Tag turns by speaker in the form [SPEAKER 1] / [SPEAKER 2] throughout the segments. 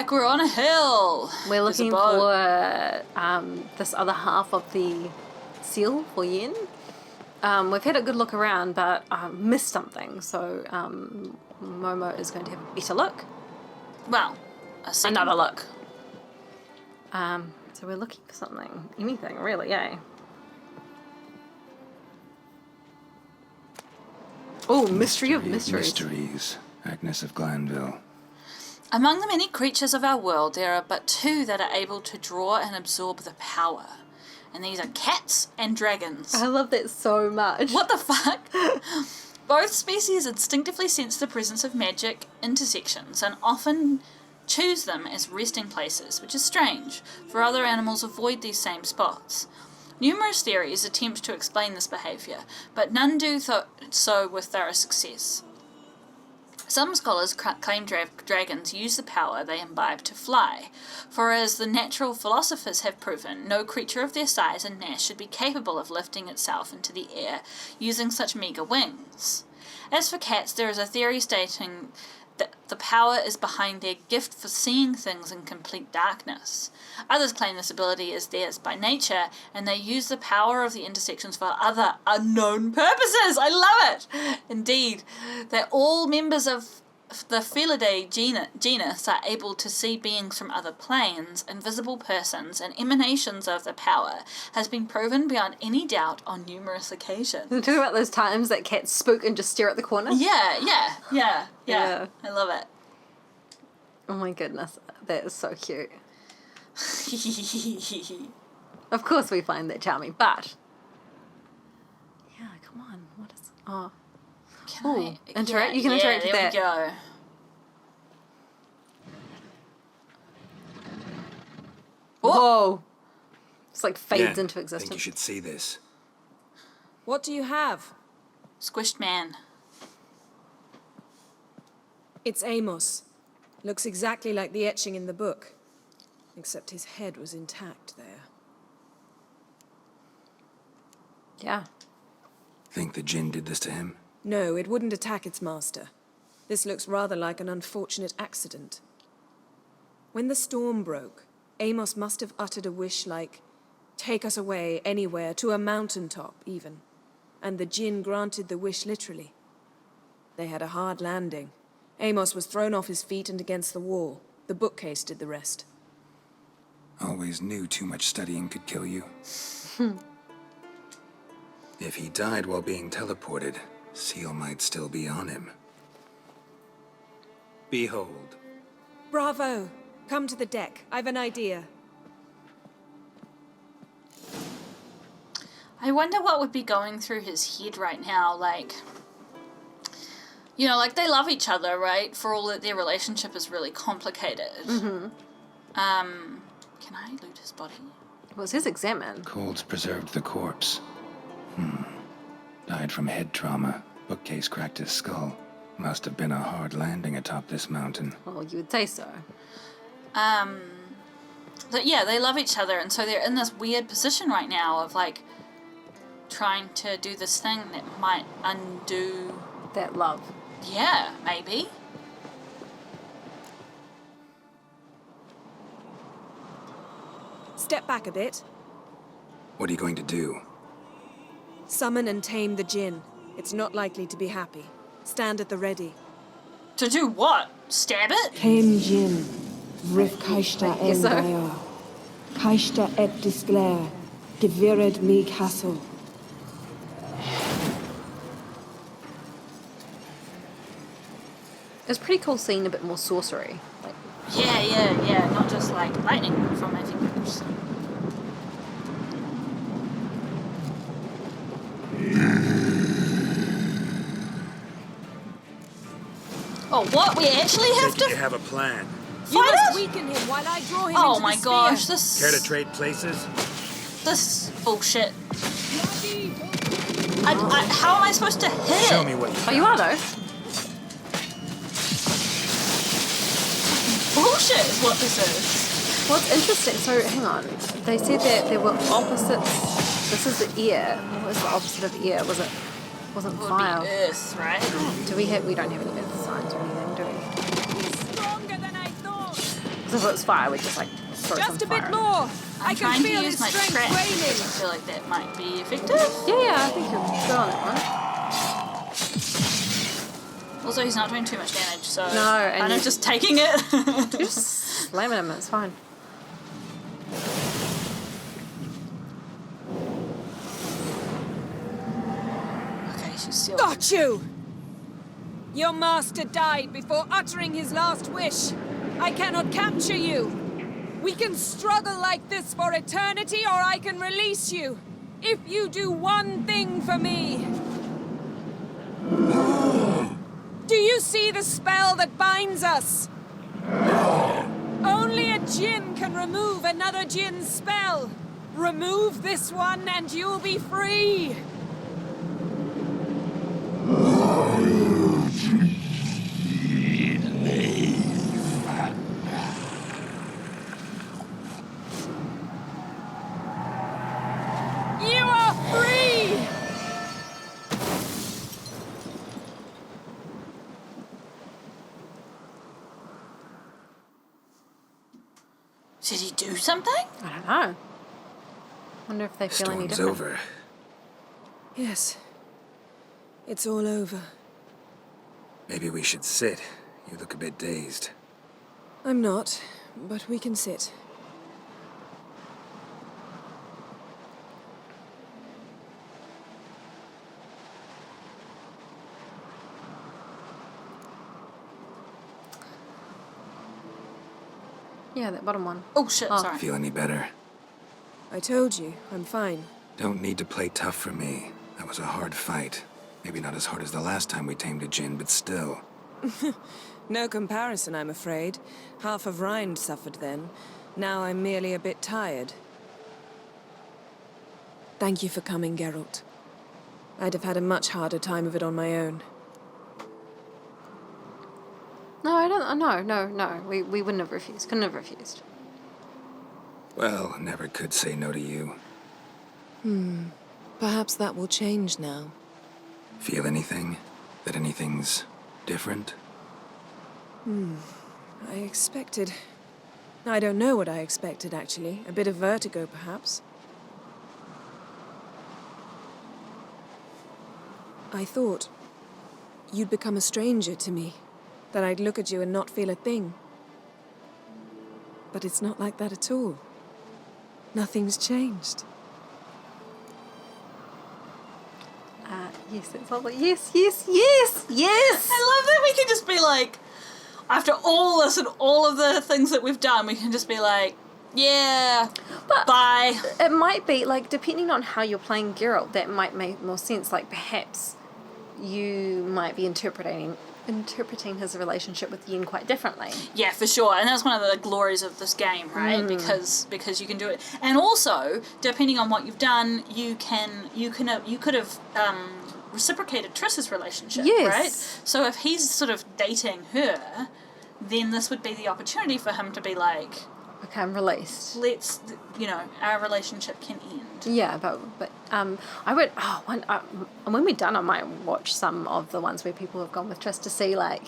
[SPEAKER 1] back. We're on a hill.
[SPEAKER 2] We're looking for this other half of the seal for Yenn. We've had a good look around, but missed something. So Momo is going to have a better look.
[SPEAKER 1] Well, another look.
[SPEAKER 2] So we're looking for something, anything really, eh? Oh, mystery of mysteries.
[SPEAKER 3] Mysteries, Agnes of Glanville.
[SPEAKER 1] Among the many creatures of our world, there are but two that are able to draw and absorb the power. And these are cats and dragons.
[SPEAKER 2] I love that so much.
[SPEAKER 1] What the fuck? Both species instinctively sense the presence of magic intersections and often choose them as resting places, which is strange, for other animals avoid these same spots. Numerous theories attempt to explain this behaviour, but none do so with thorough success. Some scholars claim dragons use the power they imbibe to fly, for as the natural philosophers have proven, no creature of their size and mass should be capable of lifting itself into the air using such meagre wings. As for cats, there is a theory stating that the power is behind their gift for seeing things in complete darkness. Others claim this ability is theirs by nature, and they use the power of the intersections for other unknown purposes. I love it! Indeed, they're all members of the Felidae genus are able to see beings from other planes, invisible persons, and emanations of the power has been proven beyond any doubt on numerous occasions.
[SPEAKER 2] Talk about those times that cats spook and just stare at the corner?
[SPEAKER 1] Yeah.
[SPEAKER 2] Yeah.
[SPEAKER 1] I love it.
[SPEAKER 2] Oh my goodness, that is so cute. Of course we find that charming, but... Yeah, come on, what is... Oh... You can interact with that.
[SPEAKER 1] There we go.
[SPEAKER 2] Whoa! It's like fades
[SPEAKER 3] Yeah,
[SPEAKER 2] into
[SPEAKER 3] I
[SPEAKER 2] existence.
[SPEAKER 3] think you should see this.
[SPEAKER 4] What do you have?
[SPEAKER 1] Squished man.
[SPEAKER 4] It's Amos. Looks exactly like the etching in the book. Except his head was intact there.
[SPEAKER 2] Yeah.
[SPEAKER 3] Think the djinn did this to him?
[SPEAKER 4] No, it wouldn't attack its master. This looks rather like an unfortunate accident. When the storm broke, Amos must have uttered a wish like, "Take us away, anywhere, to a mountaintop, even." And the djinn granted the wish literally. They had a hard landing. Amos was thrown off his feet and against the wall. The bookcase did the rest.
[SPEAKER 3] Always knew too much studying could kill you. If he died while being teleported, Seal might still be on him. Behold.
[SPEAKER 4] Bravo! Come to the deck. I've an idea.
[SPEAKER 1] I wonder what would be going through his head right now, like... You know, like, they love each other, right? For all that their relationship is really complicated.
[SPEAKER 2] Mm-hmm.
[SPEAKER 1] Can I loot his body?
[SPEAKER 2] Well, it says examine.
[SPEAKER 3] Colds preserved the corpse. Died from head trauma. Bookcase cracked his skull. Must have been a hard landing atop this mountain.
[SPEAKER 2] Well, you would say so.
[SPEAKER 1] But yeah, they love each other, and so they're in this weird position right now of, like, trying to do this thing that might undo...
[SPEAKER 2] That love.
[SPEAKER 1] Yeah, maybe.
[SPEAKER 4] Step back a bit.
[SPEAKER 3] What are you going to do?
[SPEAKER 4] Summon and tame the djinn. It's not likely to be happy. Stand at the ready.
[SPEAKER 1] To do what? Stab it?
[SPEAKER 5] Tame djinn. Rif kaishta
[SPEAKER 2] Yes, sir.
[SPEAKER 5] endaya. Kaishta et disglare. Devired me castle.
[SPEAKER 2] It's pretty cool seeing a bit more sorcery. Like,
[SPEAKER 1] Yeah. Not just, like, lightning from my fingers. Oh, what? We actually have to
[SPEAKER 3] You have a plan.
[SPEAKER 4] You
[SPEAKER 1] fight
[SPEAKER 4] must
[SPEAKER 1] it?
[SPEAKER 4] weaken him while I draw him
[SPEAKER 1] Oh
[SPEAKER 4] into
[SPEAKER 1] my
[SPEAKER 4] the
[SPEAKER 1] gosh,
[SPEAKER 4] sphere.
[SPEAKER 1] this
[SPEAKER 3] trade places?
[SPEAKER 1] this bullshit. How am I supposed to hit
[SPEAKER 3] Show
[SPEAKER 1] it?
[SPEAKER 3] me what you
[SPEAKER 2] oh, you are though.
[SPEAKER 1] Bullshit is what this is.
[SPEAKER 2] Well, it's interesting. So, hang on. They said that there were opposites. This is the ear. What was the opposite of ear? Wasn't
[SPEAKER 1] It would
[SPEAKER 2] fire?
[SPEAKER 1] be Earth, right?
[SPEAKER 2] Do we have? We don't have any earth signs or anything, do we?
[SPEAKER 4] Stronger than I thought.
[SPEAKER 2] Because if it's fire, we just like throw some
[SPEAKER 4] Just a
[SPEAKER 2] fire
[SPEAKER 4] bit
[SPEAKER 2] in.
[SPEAKER 4] more. I
[SPEAKER 1] I'm
[SPEAKER 4] can
[SPEAKER 1] trying to
[SPEAKER 4] feel
[SPEAKER 1] use
[SPEAKER 4] his
[SPEAKER 1] my
[SPEAKER 4] strength
[SPEAKER 1] trap. I
[SPEAKER 4] waning.
[SPEAKER 1] feel like that might be effective.
[SPEAKER 2] Yeah, I think you're good on that one.
[SPEAKER 1] Also, he's not doing too much damage, so
[SPEAKER 2] No, and
[SPEAKER 1] I'm
[SPEAKER 2] you-
[SPEAKER 1] just taking it.
[SPEAKER 2] Just slamming him, it's fine.
[SPEAKER 1] Okay, she's still.
[SPEAKER 4] Got you! Your master died before uttering his last wish. I cannot capture you. We can struggle like this for eternity, or I can release you. If you do one thing for me. Do you see the spell that binds us? Only a djinn can remove another djinn's spell. Remove this one and you'll be free. You are free!
[SPEAKER 1] Did he do something?
[SPEAKER 2] I don't know. Wonder if they feel any
[SPEAKER 3] Storm's
[SPEAKER 2] different.
[SPEAKER 3] over.
[SPEAKER 4] Yes. It's all over.
[SPEAKER 3] Maybe we should sit. You look a bit dazed.
[SPEAKER 4] I'm not, but we can sit.
[SPEAKER 2] Yeah, that bottom one.
[SPEAKER 1] Oh shit!
[SPEAKER 2] Oh.
[SPEAKER 1] Sorry.
[SPEAKER 3] Feel any better?
[SPEAKER 4] I told you, I'm fine.
[SPEAKER 3] Don't need to play tough for me. That was a hard fight. Maybe not as hard as the last time we tamed a djinn, but still.
[SPEAKER 4] No comparison, I'm afraid. Half of Rind suffered then. Now I'm merely a bit tired. Thank you for coming, Geralt. I'd have had a much harder time of it on my own.
[SPEAKER 2] No, I don't. No. We wouldn't have refused. Couldn't have refused.
[SPEAKER 3] Well, never could say no to you.
[SPEAKER 4] Perhaps that will change now.
[SPEAKER 3] Feel anything? That anything's different?
[SPEAKER 4] I expected... I don't know what I expected, actually. A bit of vertigo, perhaps. I thought you'd become a stranger to me. That I'd look at you and not feel a thing. But it's not like that at all. Nothing's changed.
[SPEAKER 2] Yes, it's lovely. Yes.
[SPEAKER 1] I love that we can just be like, after all this and all of the things that we've done, we can just be like, yeah,
[SPEAKER 2] But
[SPEAKER 1] bye.
[SPEAKER 2] it might be, like, depending on how you're playing Geralt, that might make more sense. Like, perhaps you might be interpreting his relationship with Yenn quite differently.
[SPEAKER 1] Yeah, for sure, and that's one of the glories of this game, right? Because you can do it, and also depending on what you've done, you could have reciprocated Triss's relationship,
[SPEAKER 2] Yes.
[SPEAKER 1] right? So if he's sort of dating her, then this would be the opportunity for him to be like,
[SPEAKER 2] Okay, I'm released.
[SPEAKER 1] let's, our relationship can end.
[SPEAKER 2] Yeah, but I would. When we're done, I might watch some of the ones where people have gone with Triss to see like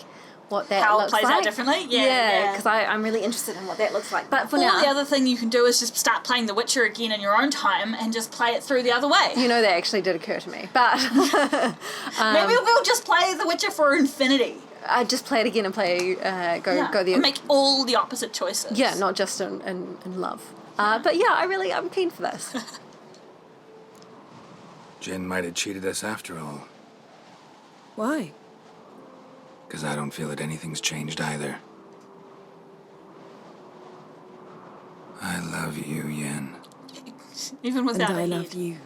[SPEAKER 2] what that
[SPEAKER 1] How it
[SPEAKER 2] looks
[SPEAKER 1] plays out
[SPEAKER 2] like.
[SPEAKER 1] differently? Yeah.
[SPEAKER 2] because I'm really interested in what that looks like. But for
[SPEAKER 1] Or
[SPEAKER 2] now,
[SPEAKER 1] the other thing you can do is just start playing The Witcher again in your own time and just play it through the other way.
[SPEAKER 2] you know, that actually did occur to me. But
[SPEAKER 1] Maybe we'll just play The Witcher for infinity.
[SPEAKER 2] I just play it again and play go the
[SPEAKER 1] and make all the opposite choices.
[SPEAKER 2] yeah, not just in love. But yeah, I'm keen for this.
[SPEAKER 3] Jinn might have cheated us after all.
[SPEAKER 4] Why?
[SPEAKER 3] Because I don't feel that anything's changed either. I love you, Yenn.
[SPEAKER 1] Even
[SPEAKER 4] And
[SPEAKER 1] without
[SPEAKER 4] I
[SPEAKER 1] a
[SPEAKER 4] love
[SPEAKER 1] head.
[SPEAKER 4] you.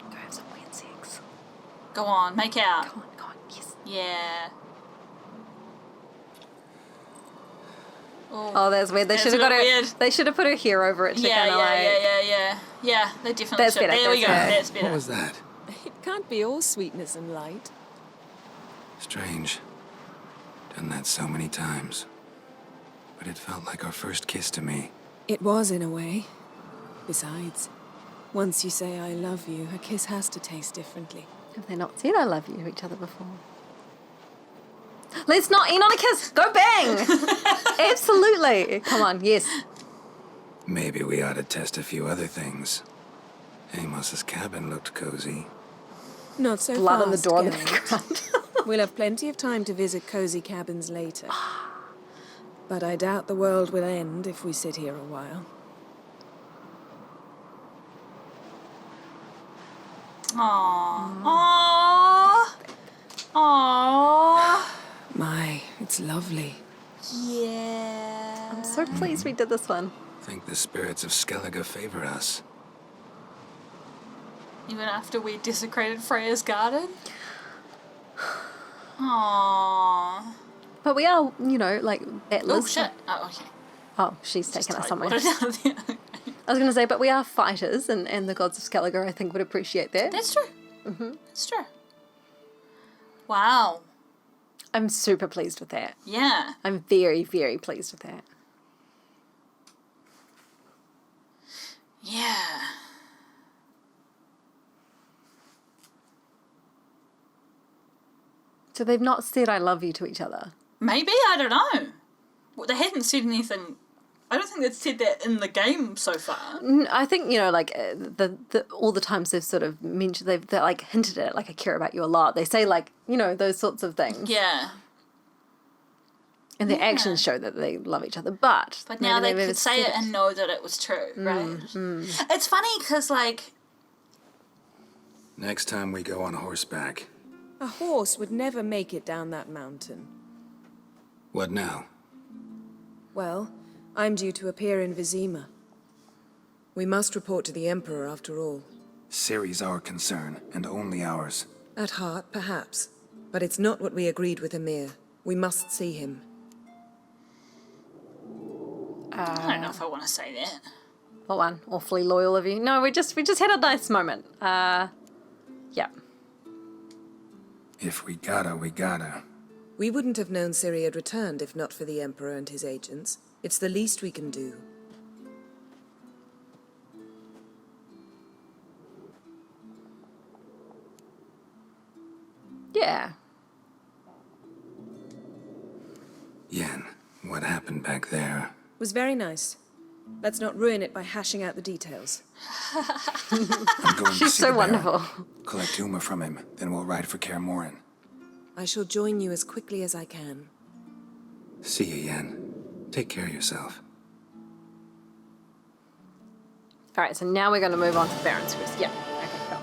[SPEAKER 2] Go have some weird sex.
[SPEAKER 1] Go on, make out.
[SPEAKER 2] Come on, yes.
[SPEAKER 1] Yeah.
[SPEAKER 2] Oh, that's weird. They
[SPEAKER 1] That's
[SPEAKER 2] should have
[SPEAKER 1] a
[SPEAKER 2] got
[SPEAKER 1] bit
[SPEAKER 2] her.
[SPEAKER 1] weird.
[SPEAKER 2] They should have put her hair over it to kind of like.
[SPEAKER 1] Yeah, they definitely
[SPEAKER 2] That's
[SPEAKER 1] should.
[SPEAKER 2] better,
[SPEAKER 1] There we go.
[SPEAKER 2] that's better.
[SPEAKER 1] That's better.
[SPEAKER 3] What was that?
[SPEAKER 4] It can't be all sweetness and light.
[SPEAKER 3] Strange. Done that so many times. But it felt like our first kiss to me.
[SPEAKER 4] It was, in a way. Besides, once you say I love you, a kiss has to taste differently.
[SPEAKER 2] Have they not said I love you to each other before? Let's not end on a kiss. Go bang. Absolutely. Come on, yes.
[SPEAKER 3] Maybe we ought to test a few other things. Amos's cabin looked cozy.
[SPEAKER 4] Not so
[SPEAKER 2] Blood
[SPEAKER 4] fast,
[SPEAKER 2] on the door in the
[SPEAKER 4] Geralt.
[SPEAKER 2] background.
[SPEAKER 4] We'll have plenty of time to visit cozy cabins later. But I doubt the world will end if we sit here a while.
[SPEAKER 1] Aww. Aww.
[SPEAKER 4] My, it's lovely.
[SPEAKER 1] Yeah.
[SPEAKER 2] I'm so pleased we did this one.
[SPEAKER 3] I think the spirits of Skellige favor us.
[SPEAKER 1] Even after we desecrated Freya's garden? Aww.
[SPEAKER 2] But we are, you know, like battlers.
[SPEAKER 1] Oh, shit. Oh, okay.
[SPEAKER 2] Oh, she's taken us somewhere.
[SPEAKER 1] Teleported out there.
[SPEAKER 2] I was going to say, but we are fighters, and the gods of Skellige, I think, would appreciate that.
[SPEAKER 1] That's true. Mm-hmm. That's true. Wow.
[SPEAKER 2] I'm super pleased with that.
[SPEAKER 1] Yeah.
[SPEAKER 2] I'm very, very pleased with that.
[SPEAKER 1] Yeah.
[SPEAKER 2] So they've not said I love you to each other.
[SPEAKER 1] Maybe, I don't know. Well, they hadn't said anything. I don't think they've said that in the game so far.
[SPEAKER 2] I think, you know, like, all the times they've sort of mentioned, they've like hinted at it, like, I care about you a lot. They say, like, you know, those sorts of things.
[SPEAKER 1] Yeah.
[SPEAKER 2] And their actions show that they love each other, but
[SPEAKER 1] now
[SPEAKER 2] maybe
[SPEAKER 1] they
[SPEAKER 2] they've
[SPEAKER 1] could say
[SPEAKER 2] said
[SPEAKER 1] it and know that it was true, right? It's funny because, like...
[SPEAKER 3] Next time we go on horseback.
[SPEAKER 4] A horse would never make it down that mountain.
[SPEAKER 3] What now?
[SPEAKER 4] Well, I'm due to appear in Vizima. We must report to the Emperor after all.
[SPEAKER 3] Ciri's our concern, and only ours.
[SPEAKER 4] At heart, perhaps. But it's not what we agreed with Emir. We must see him.
[SPEAKER 1] I don't know if I want to say that.
[SPEAKER 2] What one? Awfully loyal of you. No, we just had a nice moment. Yeah.
[SPEAKER 3] If we gotta, we gotta.
[SPEAKER 4] We wouldn't have known Ciri had returned if not for the Emperor and his agents. It's the least we can do.
[SPEAKER 2] Yeah.
[SPEAKER 3] Yenn, what happened back there?
[SPEAKER 4] Was very nice. Let's not ruin it by hashing out the details.
[SPEAKER 3] I'm going to
[SPEAKER 2] She's
[SPEAKER 3] see
[SPEAKER 2] so
[SPEAKER 3] the Baron,
[SPEAKER 2] wonderful.
[SPEAKER 3] collect Uma from him, then we'll ride for KAER MORHEN.
[SPEAKER 4] I shall join you as quickly as I can.
[SPEAKER 3] See you, Yenn. Take care of yourself.
[SPEAKER 2] All right, so now we're going to move on to Baron's Quest. Yeah. Okay, cool.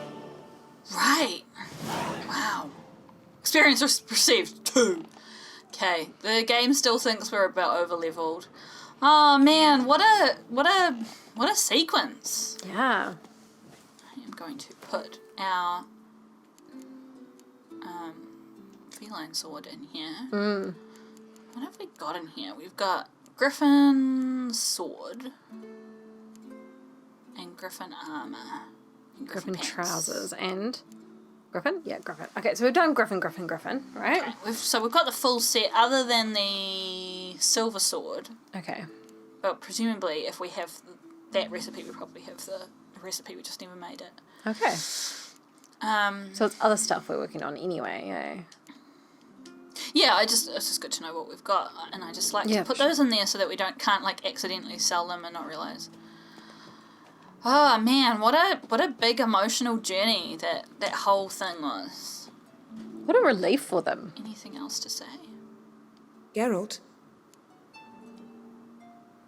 [SPEAKER 1] Right. Wow. Experience received 2. Okay, the game still thinks we're about over-leveled. Oh man, what a sequence.
[SPEAKER 2] Yeah.
[SPEAKER 1] I am going to put our feline sword in here. What have we got in here? We've got Griffin sword and Griffin armor. And
[SPEAKER 2] Griffin
[SPEAKER 1] pants.
[SPEAKER 2] trousers and... Griffin? Yeah, Griffin. Okay, so we've done Griffin, right?
[SPEAKER 1] Okay, we've got the full set other than the silver sword.
[SPEAKER 2] Okay.
[SPEAKER 1] But presumably if we have that recipe, we probably have the recipe, we just never made it.
[SPEAKER 2] Okay. So it's other stuff we're working on anyway, eh?
[SPEAKER 1] Yeah, it's just good to know what we've got, and I just like to put those in there so that we can't like accidentally sell them and not realize. Oh man, what a big emotional journey that whole thing was.
[SPEAKER 2] What a relief for them.
[SPEAKER 1] Anything else to say?
[SPEAKER 4] Geralt?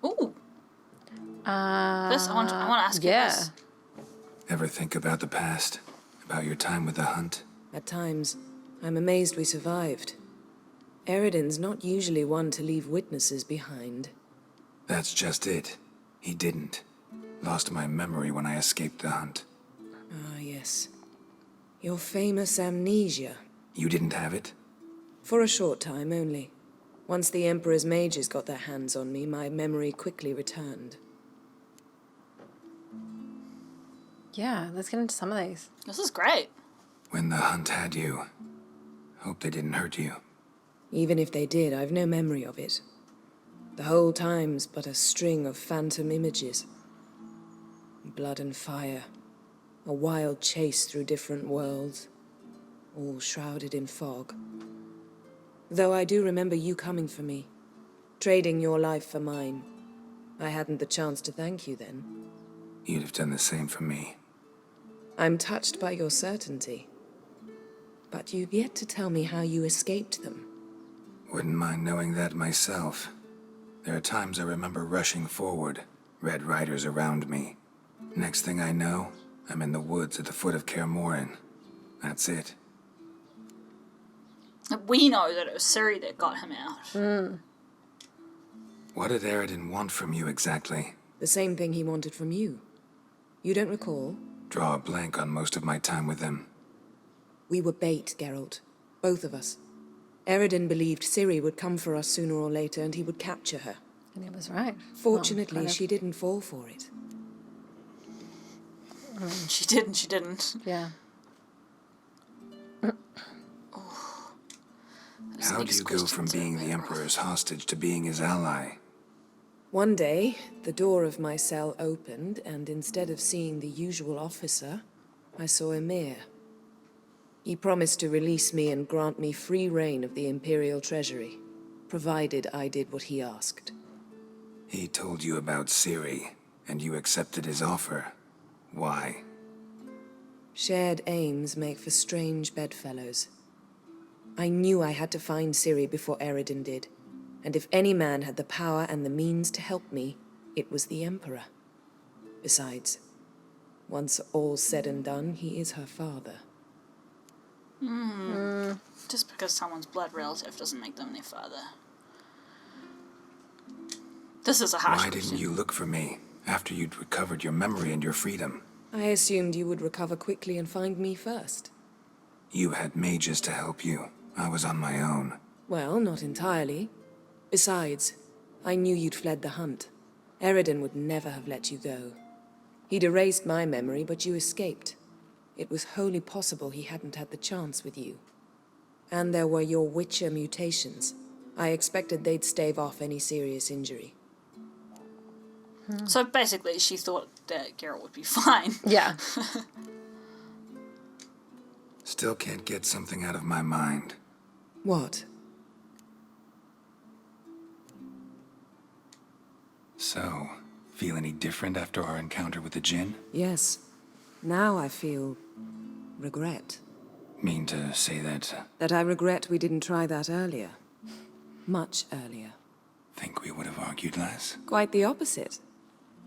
[SPEAKER 1] Ooh. This I want to ask you
[SPEAKER 2] yeah.
[SPEAKER 1] this.
[SPEAKER 3] Ever think about the past? About your time with the hunt?
[SPEAKER 4] At times, I'm amazed we survived. Eridan's not usually one to leave witnesses behind.
[SPEAKER 3] That's just it. He didn't. Lost my memory when I escaped the hunt.
[SPEAKER 4] Ah, yes. Your famous amnesia.
[SPEAKER 3] You didn't have it?
[SPEAKER 4] For a short time only. Once the Emperor's mages got their hands on me, my memory quickly returned.
[SPEAKER 2] Yeah, let's get into some of these.
[SPEAKER 1] This is great.
[SPEAKER 3] When the hunt had you, hope they didn't hurt you.
[SPEAKER 4] Even if they did, I've no memory of it. The whole time's but a string of phantom images. Blood and fire. A wild chase through different worlds. All shrouded in fog. Though I do remember you coming for me, trading your life for mine. I hadn't the chance to thank you then.
[SPEAKER 3] You'd have done the same for me.
[SPEAKER 4] I'm touched by your certainty. But you've yet to tell me how you escaped them.
[SPEAKER 3] Wouldn't mind knowing that myself. There are times I remember rushing forward, red riders around me. Next thing I know, I'm in the woods at the foot of KAER MORHEN. That's it.
[SPEAKER 1] We know that it was Ciri that got him out.
[SPEAKER 3] What did Eredin want from you exactly?
[SPEAKER 4] The same thing he wanted from you. You don't recall?
[SPEAKER 3] Draw a blank on most of my time with him.
[SPEAKER 4] We were bait, Geralt. Both of us. Eredin believed Ciri would come for us sooner or later and he would capture her.
[SPEAKER 2] And he was right.
[SPEAKER 4] Fortunately,
[SPEAKER 2] Well,
[SPEAKER 4] she didn't fall for it.
[SPEAKER 1] She didn't.
[SPEAKER 2] Yeah.
[SPEAKER 3] How do you go from being the Emperor's hostage to being his ally?
[SPEAKER 4] One day, the door of my cell opened, and instead of seeing the usual officer, I saw Emir. He promised to release me and grant me free reign of the Imperial Treasury, provided I did what he asked.
[SPEAKER 3] He told you about Ciri, and you accepted his offer. Why?
[SPEAKER 4] Shared aims make for strange bedfellows. I knew I had to find Ciri before Eredin did, and if any man had the power and the means to help me, it was the Emperor. Besides, once all's said and done, he is her father.
[SPEAKER 1] Just because someone's blood relative doesn't make them their father. This is a harsh
[SPEAKER 3] Why
[SPEAKER 1] question.
[SPEAKER 3] didn't you look for me after you'd recovered your memory and your freedom?
[SPEAKER 4] I assumed you would recover quickly and find me first.
[SPEAKER 3] You had mages to help you. I was on my own.
[SPEAKER 4] Well, not entirely. Besides, I knew you'd fled the hunt. Eredin would never have let you go. He'd erased my memory, but you escaped. It was wholly possible he hadn't had the chance with you. And there were your Witcher mutations. I expected they'd stave off any serious injury.
[SPEAKER 1] So basically, she thought that Geralt would be fine.
[SPEAKER 2] Yeah.
[SPEAKER 3] Still can't get something out of my mind.
[SPEAKER 4] What?
[SPEAKER 3] So, feel any different after our encounter with the Djinn?
[SPEAKER 4] Yes. Now I feel regret.
[SPEAKER 3] Mean to say that
[SPEAKER 4] That I regret we didn't try that earlier. Much earlier.
[SPEAKER 3] think we would have argued less?
[SPEAKER 4] Quite the opposite.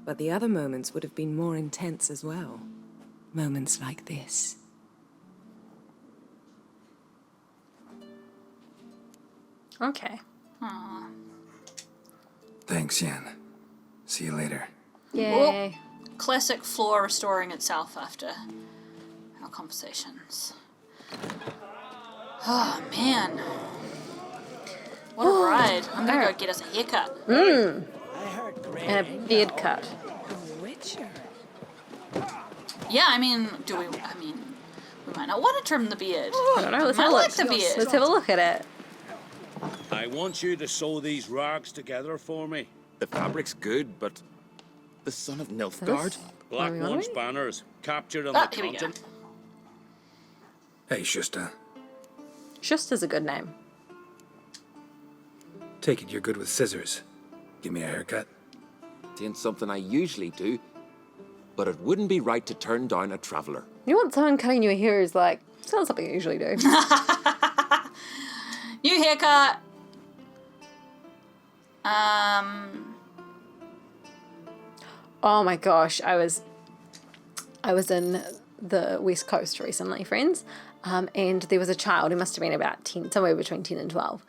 [SPEAKER 4] But the other moments would have been more intense as well. Moments like this.
[SPEAKER 2] Okay.
[SPEAKER 3] Thanks, Yenn. See you later.
[SPEAKER 2] Yay.
[SPEAKER 1] Classic floor restoring itself after our conversations. Oh, man. What a ride. I'm gonna go get us a haircut.
[SPEAKER 2] And a beard cut.
[SPEAKER 4] Witcher?
[SPEAKER 1] Yeah, I mean, we might not want to trim the beard.
[SPEAKER 2] I don't know. Let's
[SPEAKER 1] I
[SPEAKER 2] have a
[SPEAKER 1] like
[SPEAKER 2] look.
[SPEAKER 1] the beard.
[SPEAKER 2] Let's have a look at it.
[SPEAKER 6] I want you to sew these rags together for me.
[SPEAKER 7] The fabric's good, but the son of Nilfgaard?
[SPEAKER 6] Black
[SPEAKER 2] Are we on
[SPEAKER 6] One's
[SPEAKER 2] it?
[SPEAKER 6] banners, captured on
[SPEAKER 1] Ah,
[SPEAKER 6] the
[SPEAKER 1] here we go.
[SPEAKER 6] continent.
[SPEAKER 3] Hey, Shusta.
[SPEAKER 2] Just is a good name.
[SPEAKER 3] Take it you're good with scissors. Give me a haircut.
[SPEAKER 7] It ain't something I usually do, but it wouldn't be right to turn down a traveler.
[SPEAKER 2] You want someone cutting your hair is like, it's not something I usually do.
[SPEAKER 1] New haircut.
[SPEAKER 2] Oh my gosh, I was in the West Coast recently, friends, and there was a child who must have been about 10, somewhere between 10 and 12,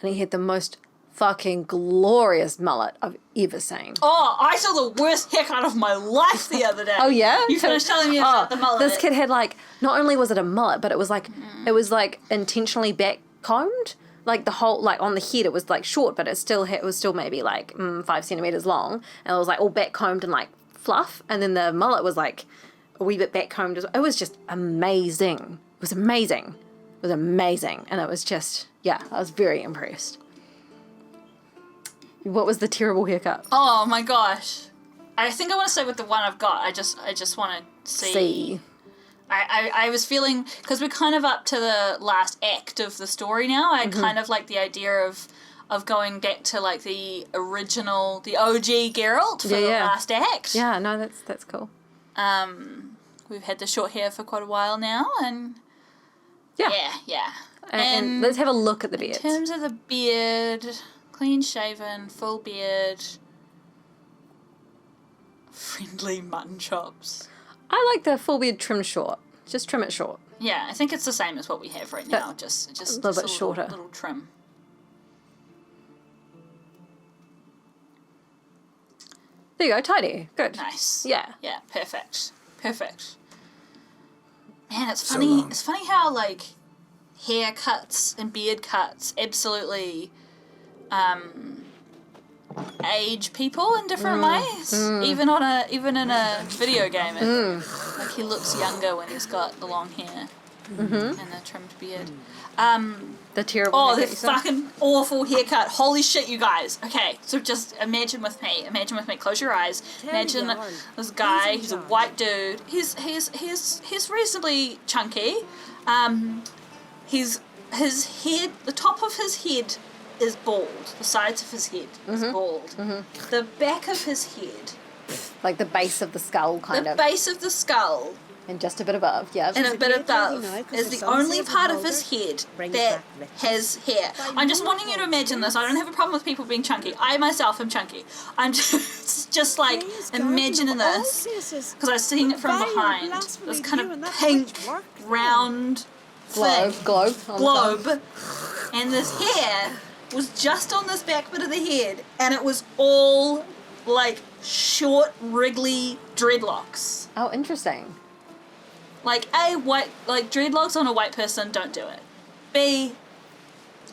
[SPEAKER 2] and he had the most fucking glorious mullet I've ever seen.
[SPEAKER 1] Oh, I saw the worst haircut of my life the other day.
[SPEAKER 2] Oh yeah?
[SPEAKER 1] You finished telling me about the mullet.
[SPEAKER 2] This kid had like, not only was it a mullet, but it was like intentionally back combed. Like the whole, like on the head, it was like short, but it was still maybe like 5 centimeters long, and it was like all back combed and like fluff. And then the mullet was like a wee bit back combed. It was just amazing. It was amazing. It was amazing, and it was just, yeah, I was very impressed. What was the terrible haircut?
[SPEAKER 1] Oh my gosh. I think I want to stay with the one I've got. I just want to see. I was feeling, because we're kind of up to the last act of the story now, I kind of like the idea of going back to like the original, the OG Geralt for the last act.
[SPEAKER 2] Yeah, no, that's cool.
[SPEAKER 1] We've had the short hair for quite a while now, and yeah.
[SPEAKER 2] And let's have a look at the beard.
[SPEAKER 1] In terms of the beard, clean shaven, full beard, friendly mutton chops.
[SPEAKER 2] I like the full beard trimmed short. Just trim it short.
[SPEAKER 1] Yeah, I think it's the same as what we have right now, just
[SPEAKER 2] a little bit shorter.
[SPEAKER 1] Little trim.
[SPEAKER 2] There you go, tidy. Good.
[SPEAKER 1] Nice.
[SPEAKER 2] Yeah.
[SPEAKER 1] Yeah, perfect. Man, it's
[SPEAKER 3] So
[SPEAKER 1] funny.
[SPEAKER 3] long.
[SPEAKER 1] It's funny how like haircuts and beard cuts absolutely age people in different ways. Even in a video game, like he looks younger when he's got the long hair and the trimmed beard.
[SPEAKER 2] The terrible.
[SPEAKER 1] Oh,
[SPEAKER 2] haircut
[SPEAKER 1] the
[SPEAKER 2] you said.
[SPEAKER 1] fucking awful haircut. Holy shit, you guys. Okay, so just imagine with me. Close your eyes. Imagine this guy, he's a white dude. He's reasonably chunky. His head, the top of his head is bald. The sides of his head is bald. The back of his head,
[SPEAKER 2] Like the base of the skull, kind
[SPEAKER 1] the
[SPEAKER 2] of.
[SPEAKER 1] base of the skull,
[SPEAKER 2] And just a bit above, yeah.
[SPEAKER 1] and a bit above is the only part of his head that has hair. I'm just wanting you to imagine this. I don't have a problem with people being chunky. I myself am chunky. I'm just like imagining this, because I've seen it from behind. This kind of pink, round thing.
[SPEAKER 2] Globe. on the top.
[SPEAKER 1] Globe. And this hair was just on this back bit of the head, and it was all like short, wriggly dreadlocks.
[SPEAKER 2] Oh, interesting.
[SPEAKER 1] Like, A, white, like, dreadlocks on a white person, don't do it. B,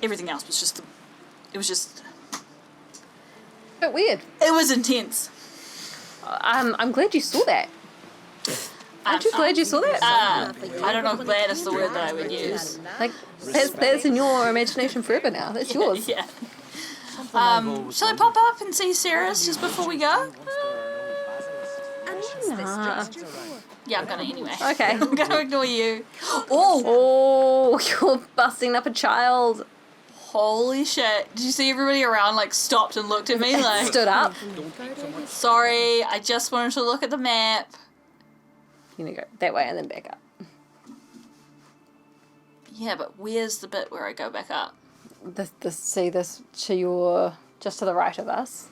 [SPEAKER 1] everything else was just,
[SPEAKER 2] Bit weird.
[SPEAKER 1] it was intense.
[SPEAKER 2] I'm glad you saw that. Aren't you glad you saw that?
[SPEAKER 1] I don't know if glad is the word that I would use.
[SPEAKER 2] Like, that's in your imagination forever now. That's yours.
[SPEAKER 1] Yeah. Shall I pop up and see Sarah's just before we go?
[SPEAKER 2] Nah.
[SPEAKER 1] Yeah, I'm gonna anyway.
[SPEAKER 2] Okay.
[SPEAKER 1] I'm gonna ignore you. Oh!
[SPEAKER 2] Oh, you're busting up a child.
[SPEAKER 1] Holy shit. Did you see everybody around, like, stopped and looked at me like...
[SPEAKER 2] Stood up.
[SPEAKER 1] Sorry, I just wanted to look at the map.
[SPEAKER 2] You need to go that way and then back up.
[SPEAKER 1] Yeah, but where's the bit where I go back up?
[SPEAKER 2] See this to your, just to the right of us.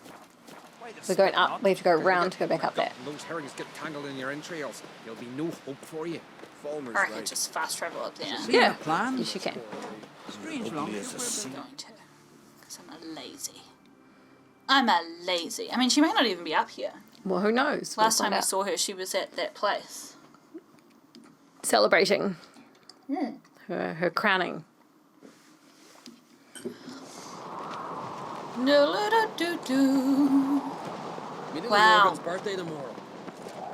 [SPEAKER 2] We're going up. We have to go round to go back up there.
[SPEAKER 7] Those herrings get tangled in your entrails. There'll be no hope for you.
[SPEAKER 6] Falmer's
[SPEAKER 1] Or I could
[SPEAKER 6] right.
[SPEAKER 1] just fast travel up there.
[SPEAKER 2] Yeah.
[SPEAKER 8] Plan?
[SPEAKER 2] Yes, you can.
[SPEAKER 8] Strange
[SPEAKER 1] I'm going to. Because I'm a lazy. I mean, she may not even be up here.
[SPEAKER 2] Well, who knows? We'll
[SPEAKER 1] Last time
[SPEAKER 2] find
[SPEAKER 1] I
[SPEAKER 2] out.
[SPEAKER 1] saw her, she was at that place.
[SPEAKER 2] Celebrating her crowning.
[SPEAKER 1] Do-do-do-do-do.
[SPEAKER 6] Meeting
[SPEAKER 1] Wow.
[SPEAKER 6] Morgan's birthday tomorrow.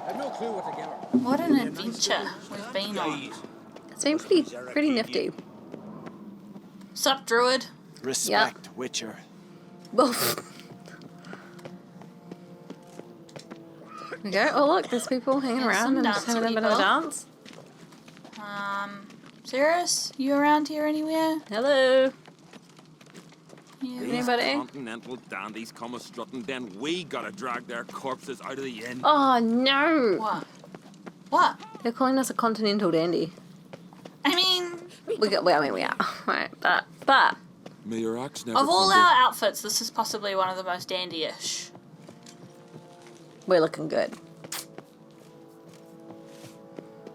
[SPEAKER 6] I've no clue what to get her.
[SPEAKER 1] What an adventure we've been on.
[SPEAKER 2] It's been pretty nifty.
[SPEAKER 1] Sup, Druid?
[SPEAKER 8] Respect, Witcher.
[SPEAKER 2] Well, there we go. Oh, look, there's people hanging
[SPEAKER 1] There's
[SPEAKER 2] around
[SPEAKER 1] some
[SPEAKER 2] and just having a bit of a
[SPEAKER 1] dancing
[SPEAKER 2] dance.
[SPEAKER 1] Cirrus, you around here anywhere?
[SPEAKER 2] Hello.
[SPEAKER 1] You
[SPEAKER 2] Anybody?
[SPEAKER 7] Continental dandies come a strutting, then we gotta drag their corpses out of the inn.
[SPEAKER 2] Oh, no.
[SPEAKER 1] What?
[SPEAKER 2] They're calling us a continental dandy.
[SPEAKER 1] I mean,
[SPEAKER 2] We are. Right, but
[SPEAKER 7] May your axe never
[SPEAKER 1] of all
[SPEAKER 7] crumble.
[SPEAKER 1] our outfits, this is possibly one of the most dandy-ish.
[SPEAKER 2] we're looking good.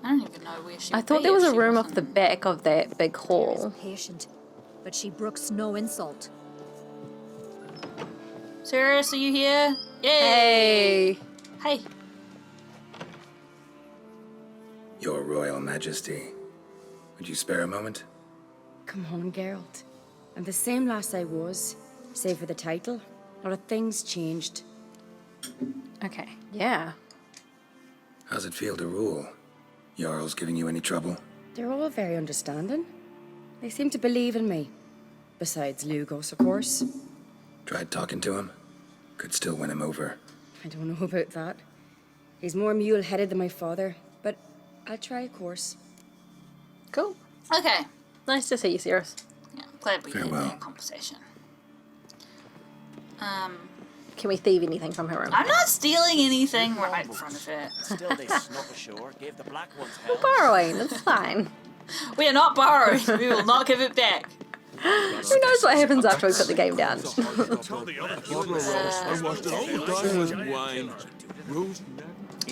[SPEAKER 1] I don't even know where she
[SPEAKER 2] I
[SPEAKER 1] would
[SPEAKER 2] thought
[SPEAKER 1] be
[SPEAKER 2] there was
[SPEAKER 1] if
[SPEAKER 2] a
[SPEAKER 1] she
[SPEAKER 2] room off
[SPEAKER 1] wasn't-
[SPEAKER 2] the back of that big
[SPEAKER 9] Is
[SPEAKER 2] hall.
[SPEAKER 9] patient, but she brooks no insult.
[SPEAKER 1] Cirrus, are you here? Yay!
[SPEAKER 2] Hey.
[SPEAKER 1] Hey.
[SPEAKER 3] Your Royal Majesty, would you spare a moment?
[SPEAKER 10] Come on, Geralt. I'm the same lass I was, save for the title. A lot of things changed.
[SPEAKER 2] Okay. Yeah.
[SPEAKER 3] How's it feel to rule? Jarl's giving you any trouble?
[SPEAKER 10] They're all very understanding. They seem to believe in me. Besides Lugos, of course.
[SPEAKER 3] Tried talking to him? Could still win him over.
[SPEAKER 10] I don't know about that. He's more mule-headed than my father, but I'll try a course.
[SPEAKER 2] Cool.
[SPEAKER 1] Okay.
[SPEAKER 2] Nice to see you, Cirrus.
[SPEAKER 1] Yeah, glad we had
[SPEAKER 3] Farewell.
[SPEAKER 1] that conversation.
[SPEAKER 2] Can we thieve anything from her room?
[SPEAKER 1] I'm not stealing anything right in front of her.
[SPEAKER 8] Still, they snuck ashore, gave the black ones hell.
[SPEAKER 2] Borrowing, it's fine.
[SPEAKER 1] We are not borrowing. We will not give it back.
[SPEAKER 2] Who knows what happens after we put the game down?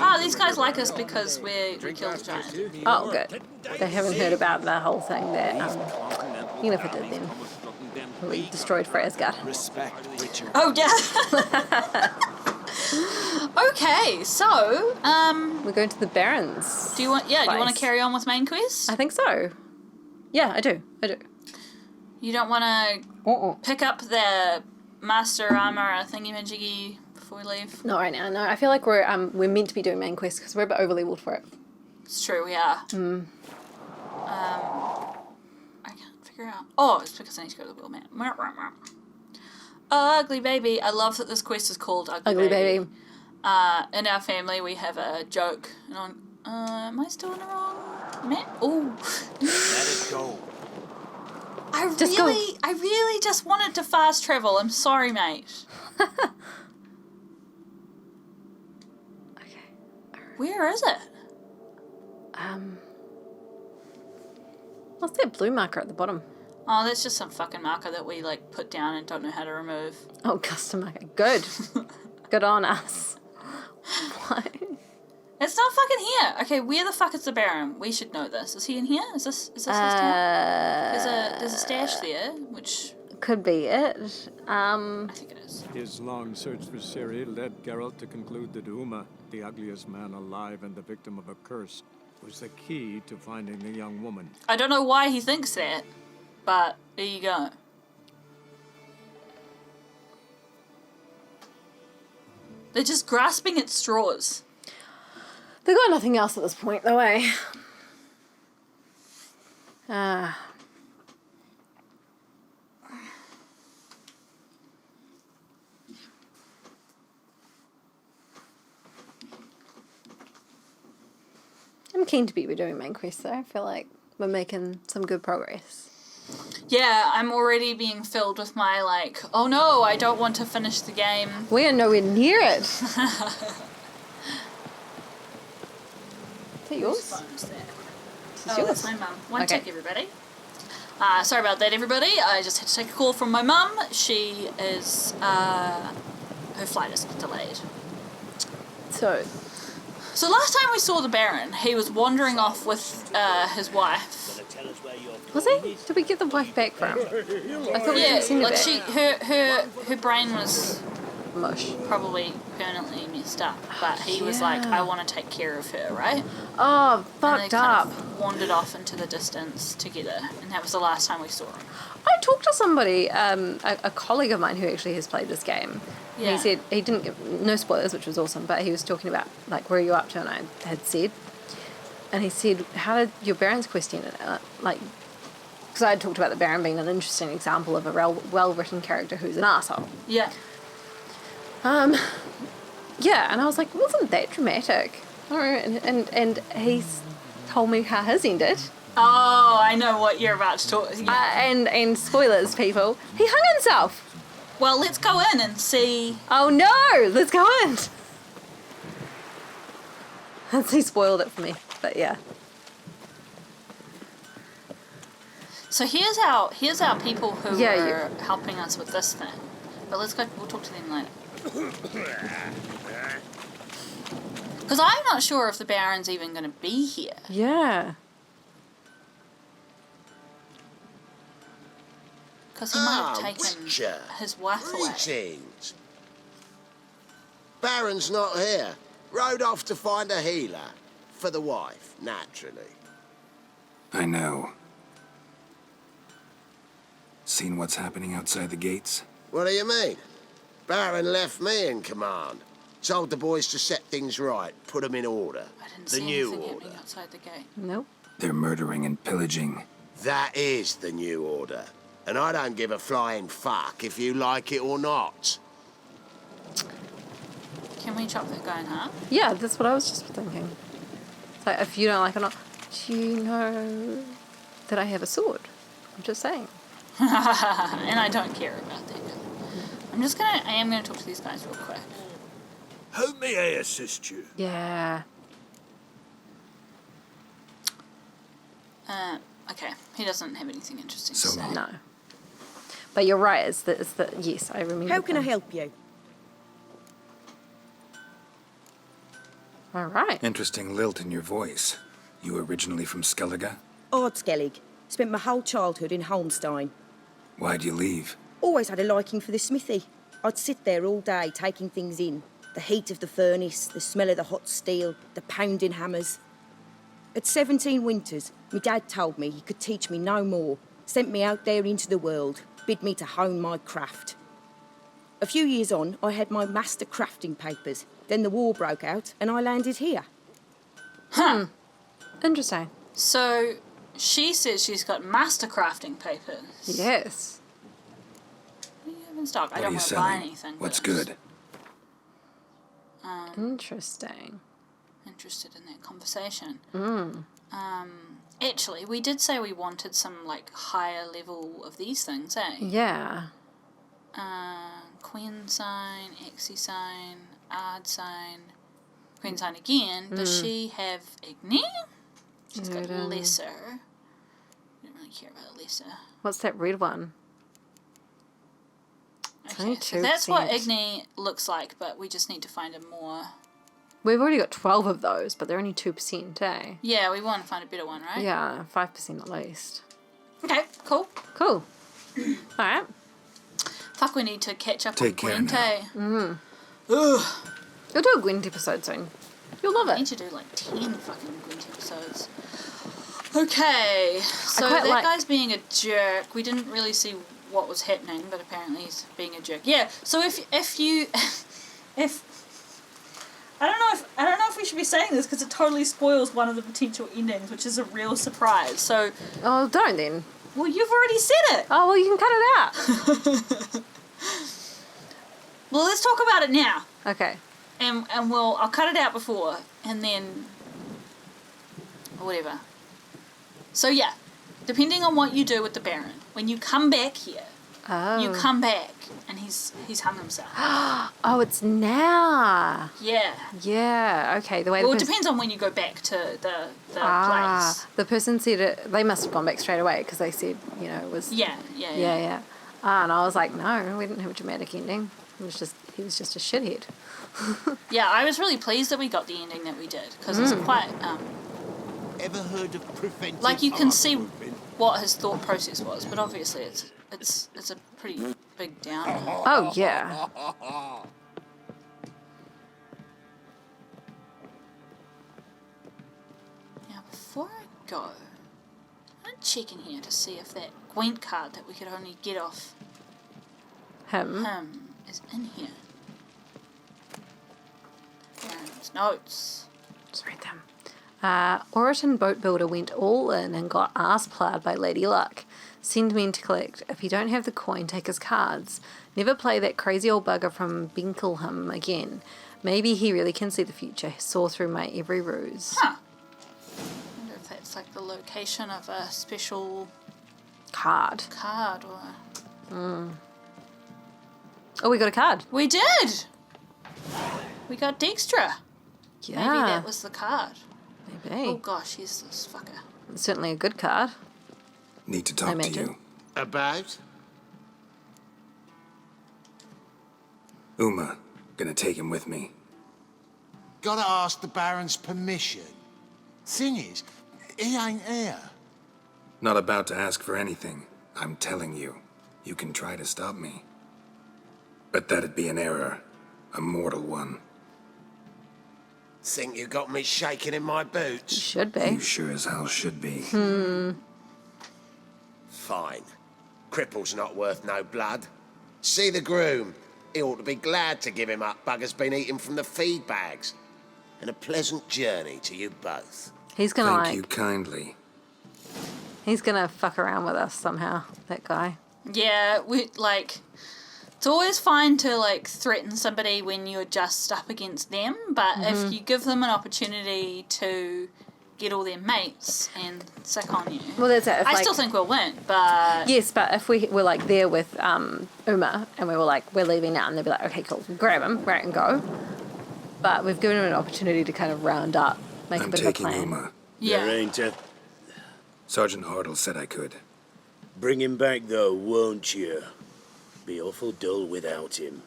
[SPEAKER 1] Oh, these guys like us because we killed the giant.
[SPEAKER 2] Oh, good. They haven't heard about the whole thing that Yennefer did then. We destroyed Freya's
[SPEAKER 8] Respect, Witcher.
[SPEAKER 1] Oh, yeah. Okay, so,
[SPEAKER 2] We're going to the Barons.
[SPEAKER 1] do you want to
[SPEAKER 2] place.
[SPEAKER 1] carry on with main quest?
[SPEAKER 2] I think so. Yeah, I do.
[SPEAKER 1] You don't want to pick up the master armor thingy-majiggy before we leave?
[SPEAKER 2] Not right now. No, I feel like we're meant to be doing main quest because we're a bit over leveled for it.
[SPEAKER 1] It's true, we are. I can't figure out. Oh, it's because I need to go to the wheel man. Ugly baby. I love that this quest is called
[SPEAKER 2] Ugly baby.
[SPEAKER 1] In our family, we have a joke. And am I still in the wrong man? Oh.
[SPEAKER 8] Let it go.
[SPEAKER 1] I really just wanted to fast travel. I'm sorry, mate.
[SPEAKER 2] Okay.
[SPEAKER 1] Where is it?
[SPEAKER 2] What's that blue marker at the bottom?
[SPEAKER 1] Oh, that's just some fucking marker that we like put down and don't know how to remove.
[SPEAKER 2] Oh, custom marker. Good. Good on us. Why?
[SPEAKER 1] It's not fucking here. Okay, where the fuck is the Baron? We should know this. Is he in here? Is this his town? There's a stash there, which
[SPEAKER 2] Could be it.
[SPEAKER 1] I think it is.
[SPEAKER 11] His long search for Ciri led Geralt to conclude that Uma, the ugliest man alive and the victim of a curse, was the key to finding the young woman.
[SPEAKER 1] I don't know why he thinks that, but there you go. They're just grasping at straws.
[SPEAKER 2] They've got nothing else at this point, though, eh? I'm keen to be doing main quests, though. I feel like we're making some good progress.
[SPEAKER 1] Yeah, I'm already being filled with my, like, oh no, I don't want to finish the game.
[SPEAKER 2] We are nowhere near it. Is that yours?
[SPEAKER 1] This is
[SPEAKER 2] yours?
[SPEAKER 1] that's my mum. One
[SPEAKER 2] Okay.
[SPEAKER 1] tick, everybody. Sorry about that, everybody. I just had to take a call from my mum. She is, her flight is delayed. So last time we saw the Baron, he was wandering off with his wife.
[SPEAKER 2] Was he? Did we get the wife back for him? I thought we
[SPEAKER 1] Yeah,
[SPEAKER 2] hadn't seen
[SPEAKER 1] like
[SPEAKER 2] her
[SPEAKER 1] her brain was
[SPEAKER 2] mush.
[SPEAKER 1] probably permanently messed up, but he was like, I want to take care of her, right?
[SPEAKER 2] Oh,
[SPEAKER 1] And they
[SPEAKER 2] fucked
[SPEAKER 1] kind
[SPEAKER 2] up.
[SPEAKER 1] of wandered off into the distance together, and that was the last time we saw him.
[SPEAKER 2] I talked to somebody, a colleague of mine who actually has played this game. And
[SPEAKER 1] Yeah.
[SPEAKER 2] he said, he didn't give, no spoilers, which was awesome, but he was talking about, like, where are you up to? And I had said, and he said, how did your Baron's quest end? Because I had talked about the Baron being an interesting example of a well-written character who's an asshole.
[SPEAKER 1] Yeah.
[SPEAKER 2] Yeah, and I was like, wasn't that dramatic? And he's told me how his ended.
[SPEAKER 1] Oh, I know what you're about to talk. Yeah.
[SPEAKER 2] And spoilers, people, he hung himself.
[SPEAKER 1] Well, let's go in and see.
[SPEAKER 2] Oh no, let's go in. He spoiled it for me, but yeah.
[SPEAKER 1] So here's our people who
[SPEAKER 2] Yeah,
[SPEAKER 1] were helping us with this thing. But let's go. We'll talk to them later. Because I'm not sure if the Baron's even going to be here.
[SPEAKER 2] Yeah.
[SPEAKER 1] Because he might have taken
[SPEAKER 12] Witcher.
[SPEAKER 1] his wife away.
[SPEAKER 12] Greetings. Baron's not here. Rode off to find a healer. For the wife, naturally.
[SPEAKER 3] I know. Seen what's happening outside the gates?
[SPEAKER 12] What do you mean? Baron left me in command. Told the boys to set things right, put them in order.
[SPEAKER 1] I didn't
[SPEAKER 12] The
[SPEAKER 1] see
[SPEAKER 12] new
[SPEAKER 1] anything
[SPEAKER 12] order.
[SPEAKER 1] happening outside the gate.
[SPEAKER 2] Nope.
[SPEAKER 3] They're murdering and pillaging.
[SPEAKER 12] That is the new order. And I don't give a flying fuck if you like it or not.
[SPEAKER 1] Can we chop that guy in half?
[SPEAKER 2] Yeah, that's what I was just thinking. So if you don't like it or not, do you know that I have a sword? I'm just saying.
[SPEAKER 1] And I don't care about that. I am gonna talk to these guys real quick.
[SPEAKER 6] How may I assist you?
[SPEAKER 2] Yeah.
[SPEAKER 1] Okay, he doesn't have anything interesting to
[SPEAKER 3] So
[SPEAKER 1] say.
[SPEAKER 3] long.
[SPEAKER 2] No. But you're right, it's the yes, I remember.
[SPEAKER 13] How can I
[SPEAKER 2] them.
[SPEAKER 13] help you?
[SPEAKER 2] All right.
[SPEAKER 3] Interesting lilt in your voice. You originally from Skellige?
[SPEAKER 13] Ardskellig. Spent my whole childhood in Holmstein.
[SPEAKER 3] Why'd you leave?
[SPEAKER 13] Always had a liking for the smithy. I'd sit there all day taking things in. The heat of the furnace, the smell of the hot steel, the pounding hammers. At 17 winters, my dad told me he could teach me no more. Sent me out there into the world, bid me to hone my craft. A few years on, I had my master crafting papers. Then the war broke out and I landed here.
[SPEAKER 2] Interesting.
[SPEAKER 1] So she says she's got master crafting papers.
[SPEAKER 2] Yes.
[SPEAKER 1] What do you have in stock? I
[SPEAKER 3] What
[SPEAKER 1] don't
[SPEAKER 3] are you
[SPEAKER 1] want to buy
[SPEAKER 3] selling?
[SPEAKER 1] anything. but
[SPEAKER 3] What's
[SPEAKER 1] I'm just,
[SPEAKER 3] good?
[SPEAKER 2] Interesting.
[SPEAKER 1] interested in that conversation. Actually, we did say we wanted some like higher level of these things, eh?
[SPEAKER 2] Yeah.
[SPEAKER 1] Queen sign, Axie sign, Ard sign, Queen sign again. Does she have Igni? She's got lesser. I don't really care about lesser.
[SPEAKER 2] What's that red one?
[SPEAKER 1] Okay, so that's what Igni looks like, but we just need to find a more...
[SPEAKER 2] We've already got 12 of those, but they're only 2%, eh?
[SPEAKER 1] Yeah, we want to find a better one, right?
[SPEAKER 2] Yeah, 5% at least.
[SPEAKER 1] Okay, cool.
[SPEAKER 2] Cool. Alright.
[SPEAKER 1] Fuck, we need to catch up
[SPEAKER 3] Take care
[SPEAKER 1] on Gwent,
[SPEAKER 3] now.
[SPEAKER 1] Ugh.
[SPEAKER 2] You'll do a Gwent episode soon. You'll love
[SPEAKER 1] I need
[SPEAKER 2] it.
[SPEAKER 1] to do like 10 fucking Gwent episodes. Okay, so
[SPEAKER 2] quite
[SPEAKER 1] that
[SPEAKER 2] like-
[SPEAKER 1] guy's being a jerk. We didn't really see what was happening, but apparently he's being a jerk. Yeah, so if I don't know if we should be saying this because it totally spoils one of the potential endings, which is a real surprise. So,
[SPEAKER 2] Oh, don't then.
[SPEAKER 1] well, you've already said it.
[SPEAKER 2] Oh, well, you can cut it out.
[SPEAKER 1] Well, let's talk about it now,
[SPEAKER 2] Okay.
[SPEAKER 1] and I'll cut it out before, and then whatever. So yeah, depending on what you do with the Baron, when you come back here,
[SPEAKER 2] Oh.
[SPEAKER 1] you come back and he's hung himself.
[SPEAKER 2] Oh, it's now.
[SPEAKER 1] Yeah.
[SPEAKER 2] Yeah, okay. The way
[SPEAKER 1] Well,
[SPEAKER 2] the
[SPEAKER 1] it
[SPEAKER 2] person...
[SPEAKER 1] depends on when you go back to the place.
[SPEAKER 2] The person said it... They must have gone back straight away because they said, you know, it was...
[SPEAKER 1] Yeah.
[SPEAKER 2] Yeah. And I was like, no, we didn't have a dramatic ending. He was just a shithead.
[SPEAKER 1] Yeah, I was really pleased that we got the ending that we did because it's quite
[SPEAKER 12] Ever heard of preventive
[SPEAKER 1] like you can see
[SPEAKER 12] movement?
[SPEAKER 1] what his thought process was, but obviously it's a pretty big downer.
[SPEAKER 2] Oh, yeah.
[SPEAKER 1] Now, before I go, I'm gonna check in here to see if that Gwent card that we could only get off
[SPEAKER 2] Him.
[SPEAKER 1] him is in here. Baron's notes.
[SPEAKER 2] Just read them. Oriton Boat Builder went all in and got ass ploughed by Lady Luck. Send men to collect. If you don't have the coin, take his cards. Never play that crazy old bugger from Binkelham again. Maybe he really can see the future. Saw through my every ruse.
[SPEAKER 1] Huh. I wonder if that's like the location of a special
[SPEAKER 2] Card.
[SPEAKER 1] card or...
[SPEAKER 2] Oh, we got a card.
[SPEAKER 1] We did! We got Dijkstra.
[SPEAKER 2] Yeah.
[SPEAKER 1] Maybe that was the card.
[SPEAKER 2] Maybe.
[SPEAKER 1] Oh gosh, he's this fucker.
[SPEAKER 2] It's certainly a good card.
[SPEAKER 3] Need to talk to
[SPEAKER 2] imagine.
[SPEAKER 3] you.
[SPEAKER 12] About?
[SPEAKER 3] Uma. Gonna take him with me.
[SPEAKER 12] Gotta ask the Baron's permission. Thing is, he ain't here.
[SPEAKER 3] Not about to ask for anything. I'm telling you. You can try to stop me. But that'd be an error. A mortal one.
[SPEAKER 12] Think you got me shaking in my boots?
[SPEAKER 2] Should be.
[SPEAKER 3] You sure as hell should be.
[SPEAKER 12] Fine. Cripple's not worth no blood. See the groom. He ought to be glad to give him up. Bugger's been eating from the feed bags. And a pleasant journey to you both.
[SPEAKER 2] He's gonna
[SPEAKER 3] Thank you kindly.
[SPEAKER 2] He's gonna fuck around with us somehow. That guy.
[SPEAKER 1] Yeah, it's always fine to threaten somebody when you're just up against them, but if you give them an opportunity to get all their mates and sick on you.
[SPEAKER 2] Well, that's it. If,
[SPEAKER 1] I
[SPEAKER 2] like,
[SPEAKER 1] still think we'll win, but...
[SPEAKER 2] Yes, but if we were like there with Uma and we were like, we're leaving now, and they'd be like, okay, cool, grab him, right, and go. But we've given him an opportunity to kind of round up, make a bit of a plan.
[SPEAKER 3] Uma.
[SPEAKER 1] Yeah.
[SPEAKER 6] There ain't a...
[SPEAKER 3] Sergeant Hartle said I could.
[SPEAKER 6] Bring him back, though, won't you? Be awful dull without him.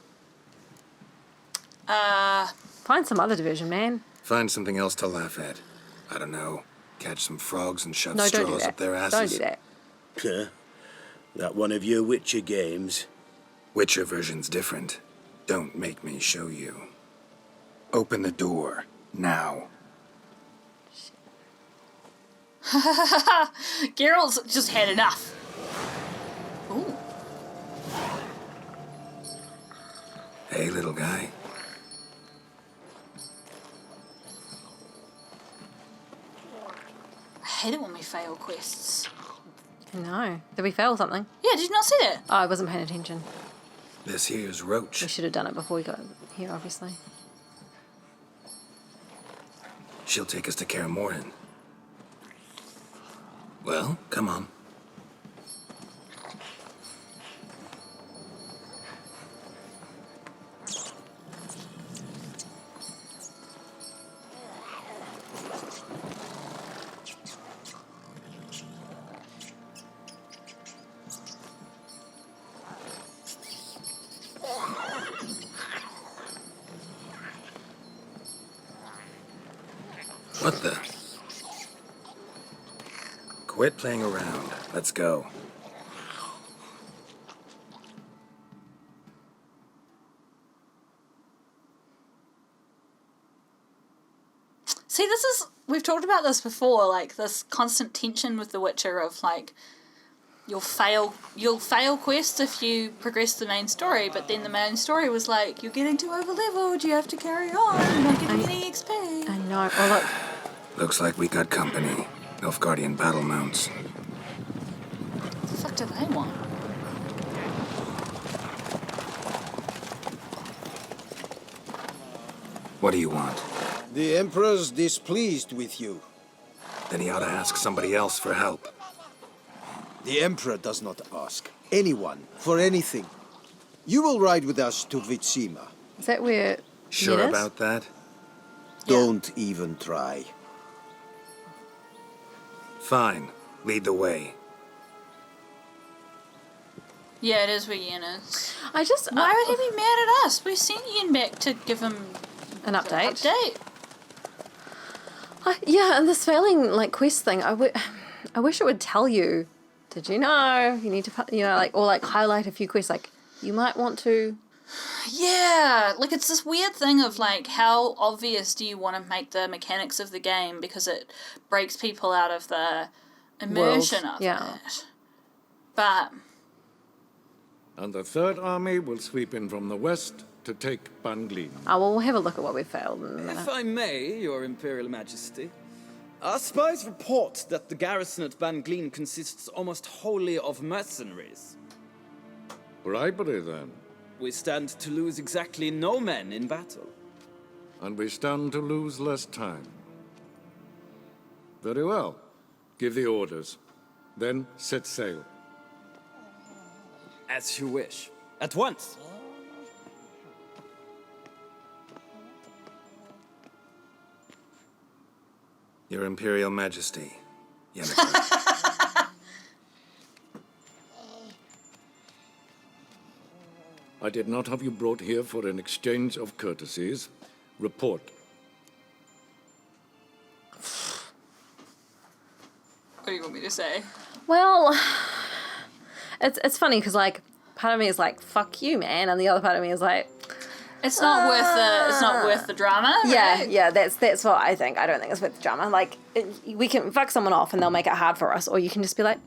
[SPEAKER 2] Find some other division, man.
[SPEAKER 3] Find something else to laugh at. I don't know. Catch some frogs and shove
[SPEAKER 2] No, don't do
[SPEAKER 3] straws
[SPEAKER 2] that.
[SPEAKER 3] up their asses.
[SPEAKER 2] Don't do that.
[SPEAKER 6] Huh? That one of your Witcher games?
[SPEAKER 3] Witcher version's different. Don't make me show you. Open the door. Now.
[SPEAKER 1] Geralt's just had enough. Ooh.
[SPEAKER 3] Hey, little guy.
[SPEAKER 1] I hate it when we fail quests.
[SPEAKER 2] No. Did we fail something?
[SPEAKER 1] Yeah, did you not see that?
[SPEAKER 2] Oh, I wasn't paying attention.
[SPEAKER 3] This here's
[SPEAKER 2] We
[SPEAKER 3] Roach.
[SPEAKER 2] should have done it before we got here, obviously.
[SPEAKER 3] She'll take us to KAER MORHEN. Well, come on. What the? Quit playing around. Let's go.
[SPEAKER 1] See, this is... We've talked about this before, like, this constant tension with The Witcher of, like, you'll fail quests if you progress the main story, but then the main story was like, you're getting too over-leveled, you have to carry on, you're not getting any XP.
[SPEAKER 2] I know. Oh, look.
[SPEAKER 3] Looks like we got company. Nilfgaardian battle mounts.
[SPEAKER 1] What the fuck do they want?
[SPEAKER 3] What do you want?
[SPEAKER 14] The Emperor's displeased with you.
[SPEAKER 3] Then he ought to ask somebody else for help.
[SPEAKER 14] The Emperor does not ask anyone for anything. You will ride with us to Vitsima.
[SPEAKER 2] Is that where
[SPEAKER 3] Sure
[SPEAKER 2] Yenn is?
[SPEAKER 3] about that?
[SPEAKER 14] Don't even try.
[SPEAKER 3] Fine. Lead the way.
[SPEAKER 1] Yeah, it is where Yenn is.
[SPEAKER 2] I just...
[SPEAKER 1] Why would he be mad at us? We sent Yenn back to give him
[SPEAKER 2] an update.
[SPEAKER 1] Update.
[SPEAKER 2] Yeah, and this failing, like, quest thing, I wish it would tell you, did you know, you need to, you know, like, or, like, highlight a few quests, like, you might want to...
[SPEAKER 1] Yeah, like, it's this weird thing of, like, how obvious do you want to make the mechanics of the game because it breaks people out of the immersion of it. But...
[SPEAKER 11] And the Third Army will sweep in from the west to take Banglin.
[SPEAKER 2] Oh, well, we'll have a look at what we've failed in a minute.
[SPEAKER 15] If I may, Your Imperial Majesty, our spies report that the garrison at Banglin consists almost wholly of mercenaries.
[SPEAKER 11] Bribery, then.
[SPEAKER 15] We stand to lose exactly no men in battle.
[SPEAKER 11] And we stand to lose less time. Very well. Give the orders. Then set sail.
[SPEAKER 15] As you wish. At once.
[SPEAKER 3] Your Imperial Majesty. Yenn.
[SPEAKER 11] I did not have you brought here for an exchange of courtesies. Report.
[SPEAKER 1] What do you want me to say?
[SPEAKER 2] Well, it's funny because, like, part of me is like, fuck you, man, and the other part of me is like...
[SPEAKER 1] It's not worth the drama.
[SPEAKER 2] Yeah,
[SPEAKER 1] right?
[SPEAKER 2] yeah, that's what I think. I don't think it's worth the drama. Like, we can fuck someone off and they'll make it hard for us, or you can just be like,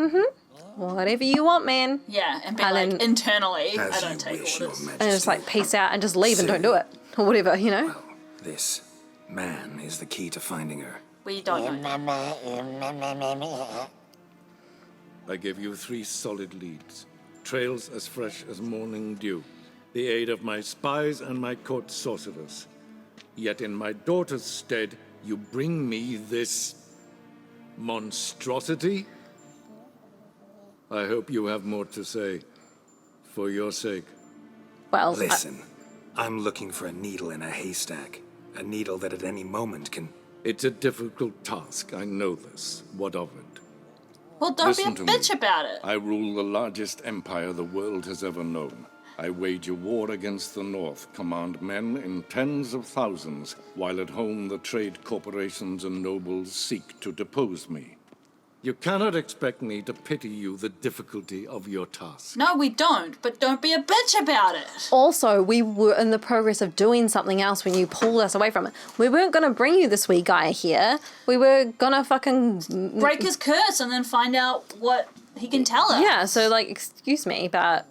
[SPEAKER 2] whatever you want, man.
[SPEAKER 1] Yeah, and be
[SPEAKER 2] And
[SPEAKER 1] like,
[SPEAKER 2] then-
[SPEAKER 1] internally, I don't take orders.
[SPEAKER 2] And just like peace out and just leave and don't do it, or whatever, you know.
[SPEAKER 3] This man is the key to finding her.
[SPEAKER 1] We don't know.
[SPEAKER 11] I gave you 3 solid leads. Trails as fresh as morning dew. The aid of my spies and my court sorcerers. Yet in my daughter's stead, you bring me this... Monstrosity? I hope you have more to say. For your sake.
[SPEAKER 2] Well,
[SPEAKER 3] listen, I'm looking for a needle in a haystack. A needle that at any moment can...
[SPEAKER 11] It's a difficult task, I know this. What of it?
[SPEAKER 1] Well, don't
[SPEAKER 11] Listen
[SPEAKER 1] be a
[SPEAKER 11] to
[SPEAKER 1] bitch
[SPEAKER 11] me.
[SPEAKER 1] about it.
[SPEAKER 11] I rule the largest empire the world has ever known. I wage a war against the North, command men in tens of thousands, while at home the trade corporations and nobles seek to depose me. You cannot expect me to pity you the difficulty of your task.
[SPEAKER 1] No, we don't, but don't be a bitch about it.
[SPEAKER 2] also, we were in the progress of doing something else when you pulled us away from it. We weren't going to bring you this wee guy here. We were going to fucking...
[SPEAKER 1] break his curse and then find out what he can tell us.
[SPEAKER 2] Yeah, so, like, excuse me, but...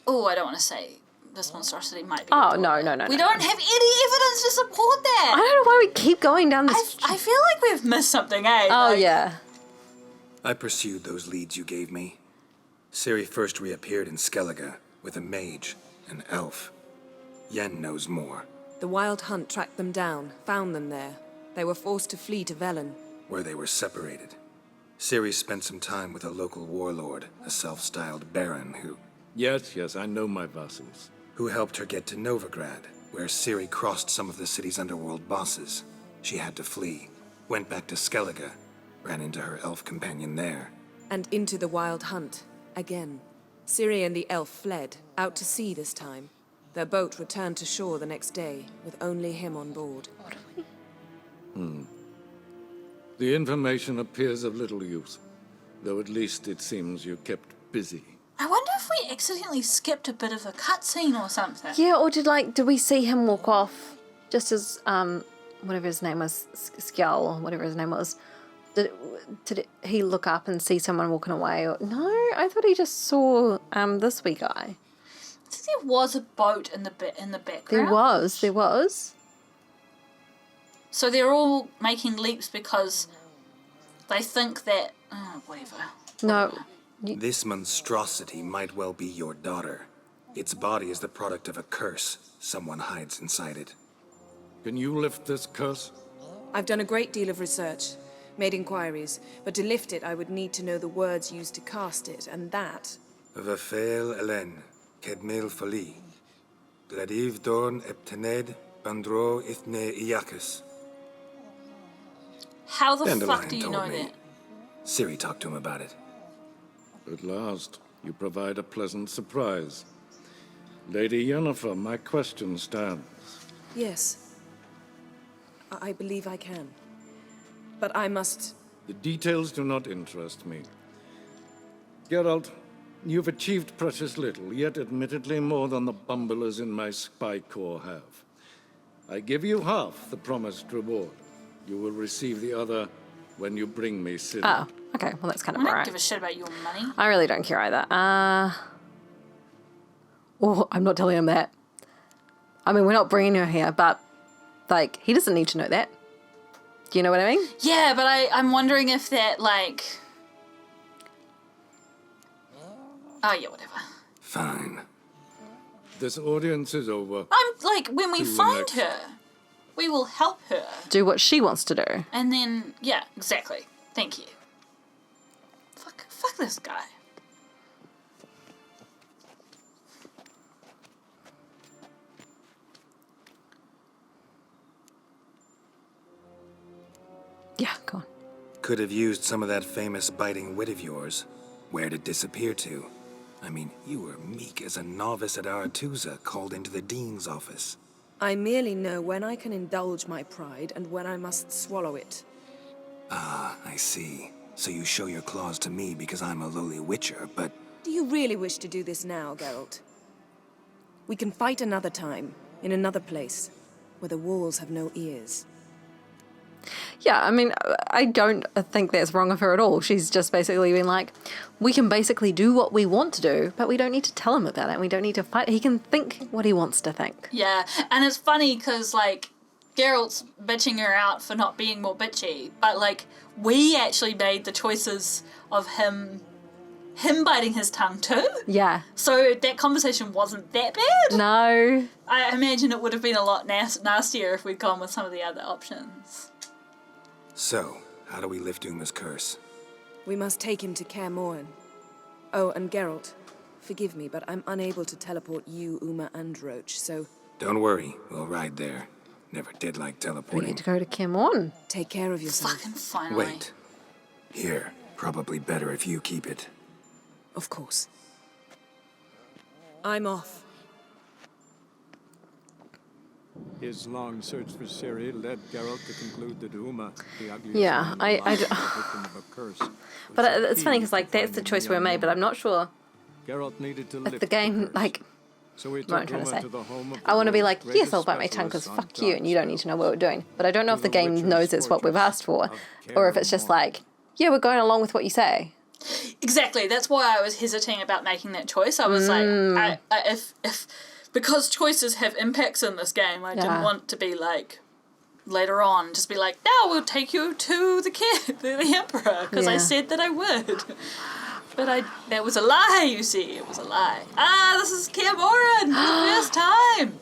[SPEAKER 1] Oh, I don't want to say this monstrosity might be.
[SPEAKER 2] Oh, no.
[SPEAKER 1] We don't have any evidence to support that.
[SPEAKER 2] I don't know why we keep going down this...
[SPEAKER 1] I feel like we've missed something, eh?
[SPEAKER 2] Oh,
[SPEAKER 1] Like,
[SPEAKER 2] yeah.
[SPEAKER 3] I pursued those leads you gave me. Ciri first reappeared in Skellige with a mage, an elf. Yenn knows more.
[SPEAKER 4] The Wild Hunt tracked them down, found them there. They were forced to flee to VELEN.
[SPEAKER 3] Where they were separated. Ciri spent some time with a local warlord, a self-styled baron who...
[SPEAKER 11] Yes, I know my vassals.
[SPEAKER 3] Who helped her get to Novigrad, where Ciri crossed some of the city's underworld bosses. She had to flee, went back to Skellige, ran into her elf companion there.
[SPEAKER 4] And into the Wild Hunt, again. Ciri and the elf fled, out to sea this time. Their boat returned to shore the next day, with only him on board.
[SPEAKER 11] The information appears of little use, though at least it seems you kept busy.
[SPEAKER 1] I wonder if we accidentally skipped a bit of a cutscene or something.
[SPEAKER 2] Yeah, or did we see him walk off just as, whatever his name was, Skjal, or whatever his name was, did he look up and see someone walking away? Or, no, I thought he just saw this wee guy.
[SPEAKER 1] I think there was a boat in the background.
[SPEAKER 2] There was.
[SPEAKER 1] So they're all making leaps because they think that... whatever.
[SPEAKER 2] No.
[SPEAKER 3] This monstrosity might well be your daughter. Its body is the product of a curse. Someone hides inside it.
[SPEAKER 11] Can you lift this curse?
[SPEAKER 4] I've done a great deal of research, made inquiries, but to lift it I would need to know the words used to cast it, and that...
[SPEAKER 3] Vafel Elen, Kedmil Fali, Gladiv Dorn Eptened, Bandro Ithne Iacus.
[SPEAKER 1] How the
[SPEAKER 3] Dandelion
[SPEAKER 1] fuck do you
[SPEAKER 3] told
[SPEAKER 1] know
[SPEAKER 3] me.
[SPEAKER 1] that?
[SPEAKER 3] Ciri talked to him about it.
[SPEAKER 11] At last, you provide a pleasant surprise. Lady Yennefer, my question stands.
[SPEAKER 4] Yes. I believe I can. But I must...
[SPEAKER 11] The details do not interest me. Geralt, you've achieved precious little, yet admittedly more than the bumblers in my spy corps have. I give you half the promised reward. You will receive the other when you bring me Ciri.
[SPEAKER 2] Oh, okay. Well, that's kind of
[SPEAKER 1] I don't
[SPEAKER 2] alright.
[SPEAKER 1] give a shit about your money.
[SPEAKER 2] I really don't care either. Oh, I'm not telling him that. I mean, we're not bringing her here, but, like, he doesn't need to know that. Do you know what I mean?
[SPEAKER 1] Yeah, but I'm wondering if that, like... Oh, yeah, whatever.
[SPEAKER 3] Fine.
[SPEAKER 11] This audience is over.
[SPEAKER 1] I'm, like, when we
[SPEAKER 11] To the
[SPEAKER 1] find
[SPEAKER 11] next.
[SPEAKER 1] her, we will help her.
[SPEAKER 2] Do what she wants to do.
[SPEAKER 1] And then, yeah, exactly. Thank you. Fuck this guy.
[SPEAKER 2] Yeah, go on.
[SPEAKER 3] Could have used some of that famous biting wit of yours. Where'd it disappear to? I mean, you were meek as a novice at Aretusa called into the dean's office.
[SPEAKER 4] I merely know when I can indulge my pride and when I must swallow it.
[SPEAKER 3] Ah, I see. So you show your claws to me because I'm a lowly witcher, but...
[SPEAKER 4] Do you really wish to do this now, Geralt? We can fight another time, in another place, where the walls have no ears.
[SPEAKER 2] Yeah, I mean, I don't think that's wrong of her at all. She's just basically been like, we can basically do what we want to do, but we don't need to tell him about it. We don't need to fight. He can think what he wants to think.
[SPEAKER 1] Yeah, and it's funny because, like, Geralt's bitching her out for not being more bitchy, but, like, we actually made the choices of him biting his tongue too.
[SPEAKER 2] Yeah.
[SPEAKER 1] So that conversation wasn't that bad.
[SPEAKER 2] No.
[SPEAKER 1] I imagine it would have been a lot nastier if we'd gone with some of the other options.
[SPEAKER 3] So, How do we lift Uma's curse?
[SPEAKER 4] We must take him to KAER MORHEN. Oh, and Geralt, forgive me, but I'm unable to teleport you, Uma, and Roach, so...
[SPEAKER 3] Don't worry, we'll ride there. Never did like
[SPEAKER 2] We
[SPEAKER 3] teleporting.
[SPEAKER 2] get to go to KAER MORHEN.
[SPEAKER 4] Take care of yourself.
[SPEAKER 1] Fucking finally.
[SPEAKER 3] Wait. Here. Probably better if you keep it.
[SPEAKER 4] Of course. I'm off.
[SPEAKER 16] His long search for Ciri led Geralt to conclude that Uma, the ugliest
[SPEAKER 2] Yeah,
[SPEAKER 16] woman
[SPEAKER 2] I
[SPEAKER 16] alive, was the victim of a curse.
[SPEAKER 2] But it's funny because like that's the choice we made, but I'm not sure
[SPEAKER 16] Geralt needed to
[SPEAKER 2] if
[SPEAKER 16] lift
[SPEAKER 2] the game like.
[SPEAKER 16] So we
[SPEAKER 2] What I'm
[SPEAKER 16] took
[SPEAKER 2] trying to
[SPEAKER 16] Uma
[SPEAKER 2] say.
[SPEAKER 16] to the home of
[SPEAKER 2] I
[SPEAKER 16] the
[SPEAKER 2] want to be
[SPEAKER 16] world's
[SPEAKER 2] like, yes, I'll
[SPEAKER 16] greatest
[SPEAKER 2] bite my tongue because
[SPEAKER 16] specialist
[SPEAKER 2] fuck
[SPEAKER 16] on
[SPEAKER 2] you and you don't need to know what we're doing. But I don't know if the
[SPEAKER 16] the
[SPEAKER 2] game
[SPEAKER 16] Witcher's
[SPEAKER 2] knows it's what we've
[SPEAKER 16] fortress
[SPEAKER 2] asked for,
[SPEAKER 16] of
[SPEAKER 2] or if
[SPEAKER 16] KAER
[SPEAKER 2] it's just
[SPEAKER 16] MORHEN.
[SPEAKER 2] like, yeah, we're going along with what you say.
[SPEAKER 1] Exactly. That's why I was hesitating about making that choice. I was like, if because choices have impacts in this game, I didn't want to be like later on just be like, now we'll take you to the Emperor because I said that I would. But that was a lie, you see. It was a lie. Ah, this is KAER MORHEN for the first time.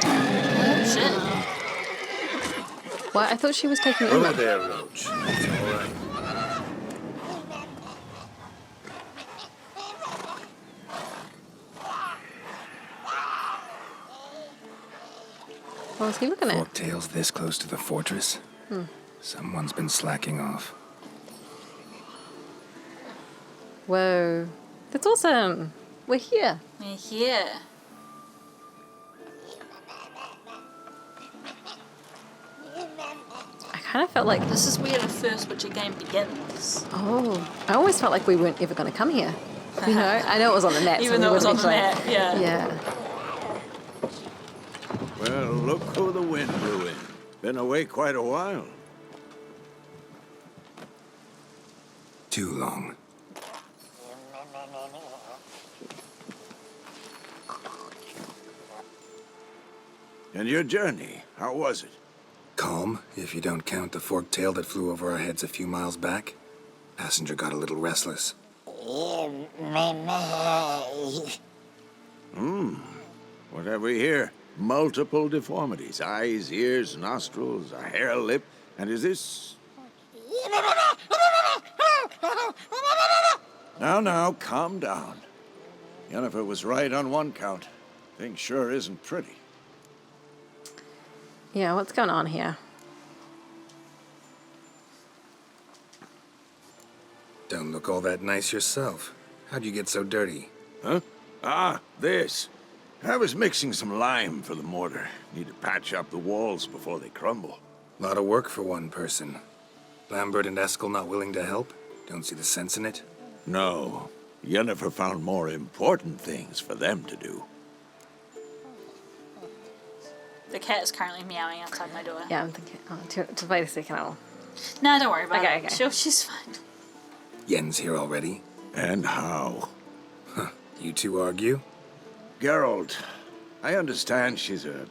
[SPEAKER 1] Oh, shit.
[SPEAKER 2] Well, I thought she was taking
[SPEAKER 12] Over
[SPEAKER 2] Uma.
[SPEAKER 12] there, Roach. It's all right.
[SPEAKER 2] What was he looking at?
[SPEAKER 3] Forktail's this close to the fortress? Someone's been slacking off.
[SPEAKER 2] Whoa. That's awesome. We're here.
[SPEAKER 1] We're here.
[SPEAKER 2] I kind of felt like
[SPEAKER 1] This is where the first Witcher game begins.
[SPEAKER 2] Oh, I always felt like we weren't ever going to come here. You know, I know it was on the map.
[SPEAKER 1] Even though it was on the map, yeah.
[SPEAKER 2] Yeah.
[SPEAKER 17] Well, look who the wind blew in. Been away quite a while.
[SPEAKER 3] Too long.
[SPEAKER 17] And your journey, how was it?
[SPEAKER 3] Calm, if you don't count the forktail that flew over our heads a few miles back. Passenger got a little restless.
[SPEAKER 17] What have we here? Multiple deformities. Eyes, ears, nostrils, a hair lip. And is this... Now, calm down. Yennefer was right on one count. Thing sure isn't pretty.
[SPEAKER 2] Yeah, what's going on here?
[SPEAKER 3] Don't look all that nice yourself. How'd you get so dirty?
[SPEAKER 17] Huh? Ah, this. I was mixing some lime for the mortar. Need to patch up the walls before they crumble.
[SPEAKER 3] Lot of work for one person. Lambert and Eskel not willing to help? Don't see the sense in it?
[SPEAKER 17] No. Yennefer found more important things for them to do.
[SPEAKER 1] The cat is currently meowing outside my door.
[SPEAKER 2] Yeah, I'm thinking. Oh, to wait a second.
[SPEAKER 1] No, don't worry about
[SPEAKER 2] Okay,
[SPEAKER 1] it.
[SPEAKER 2] okay.
[SPEAKER 1] She's fine.
[SPEAKER 3] Yen's here already?
[SPEAKER 17] And how?
[SPEAKER 3] Huh. You two argue?
[SPEAKER 17] Geralt, I understand she's a...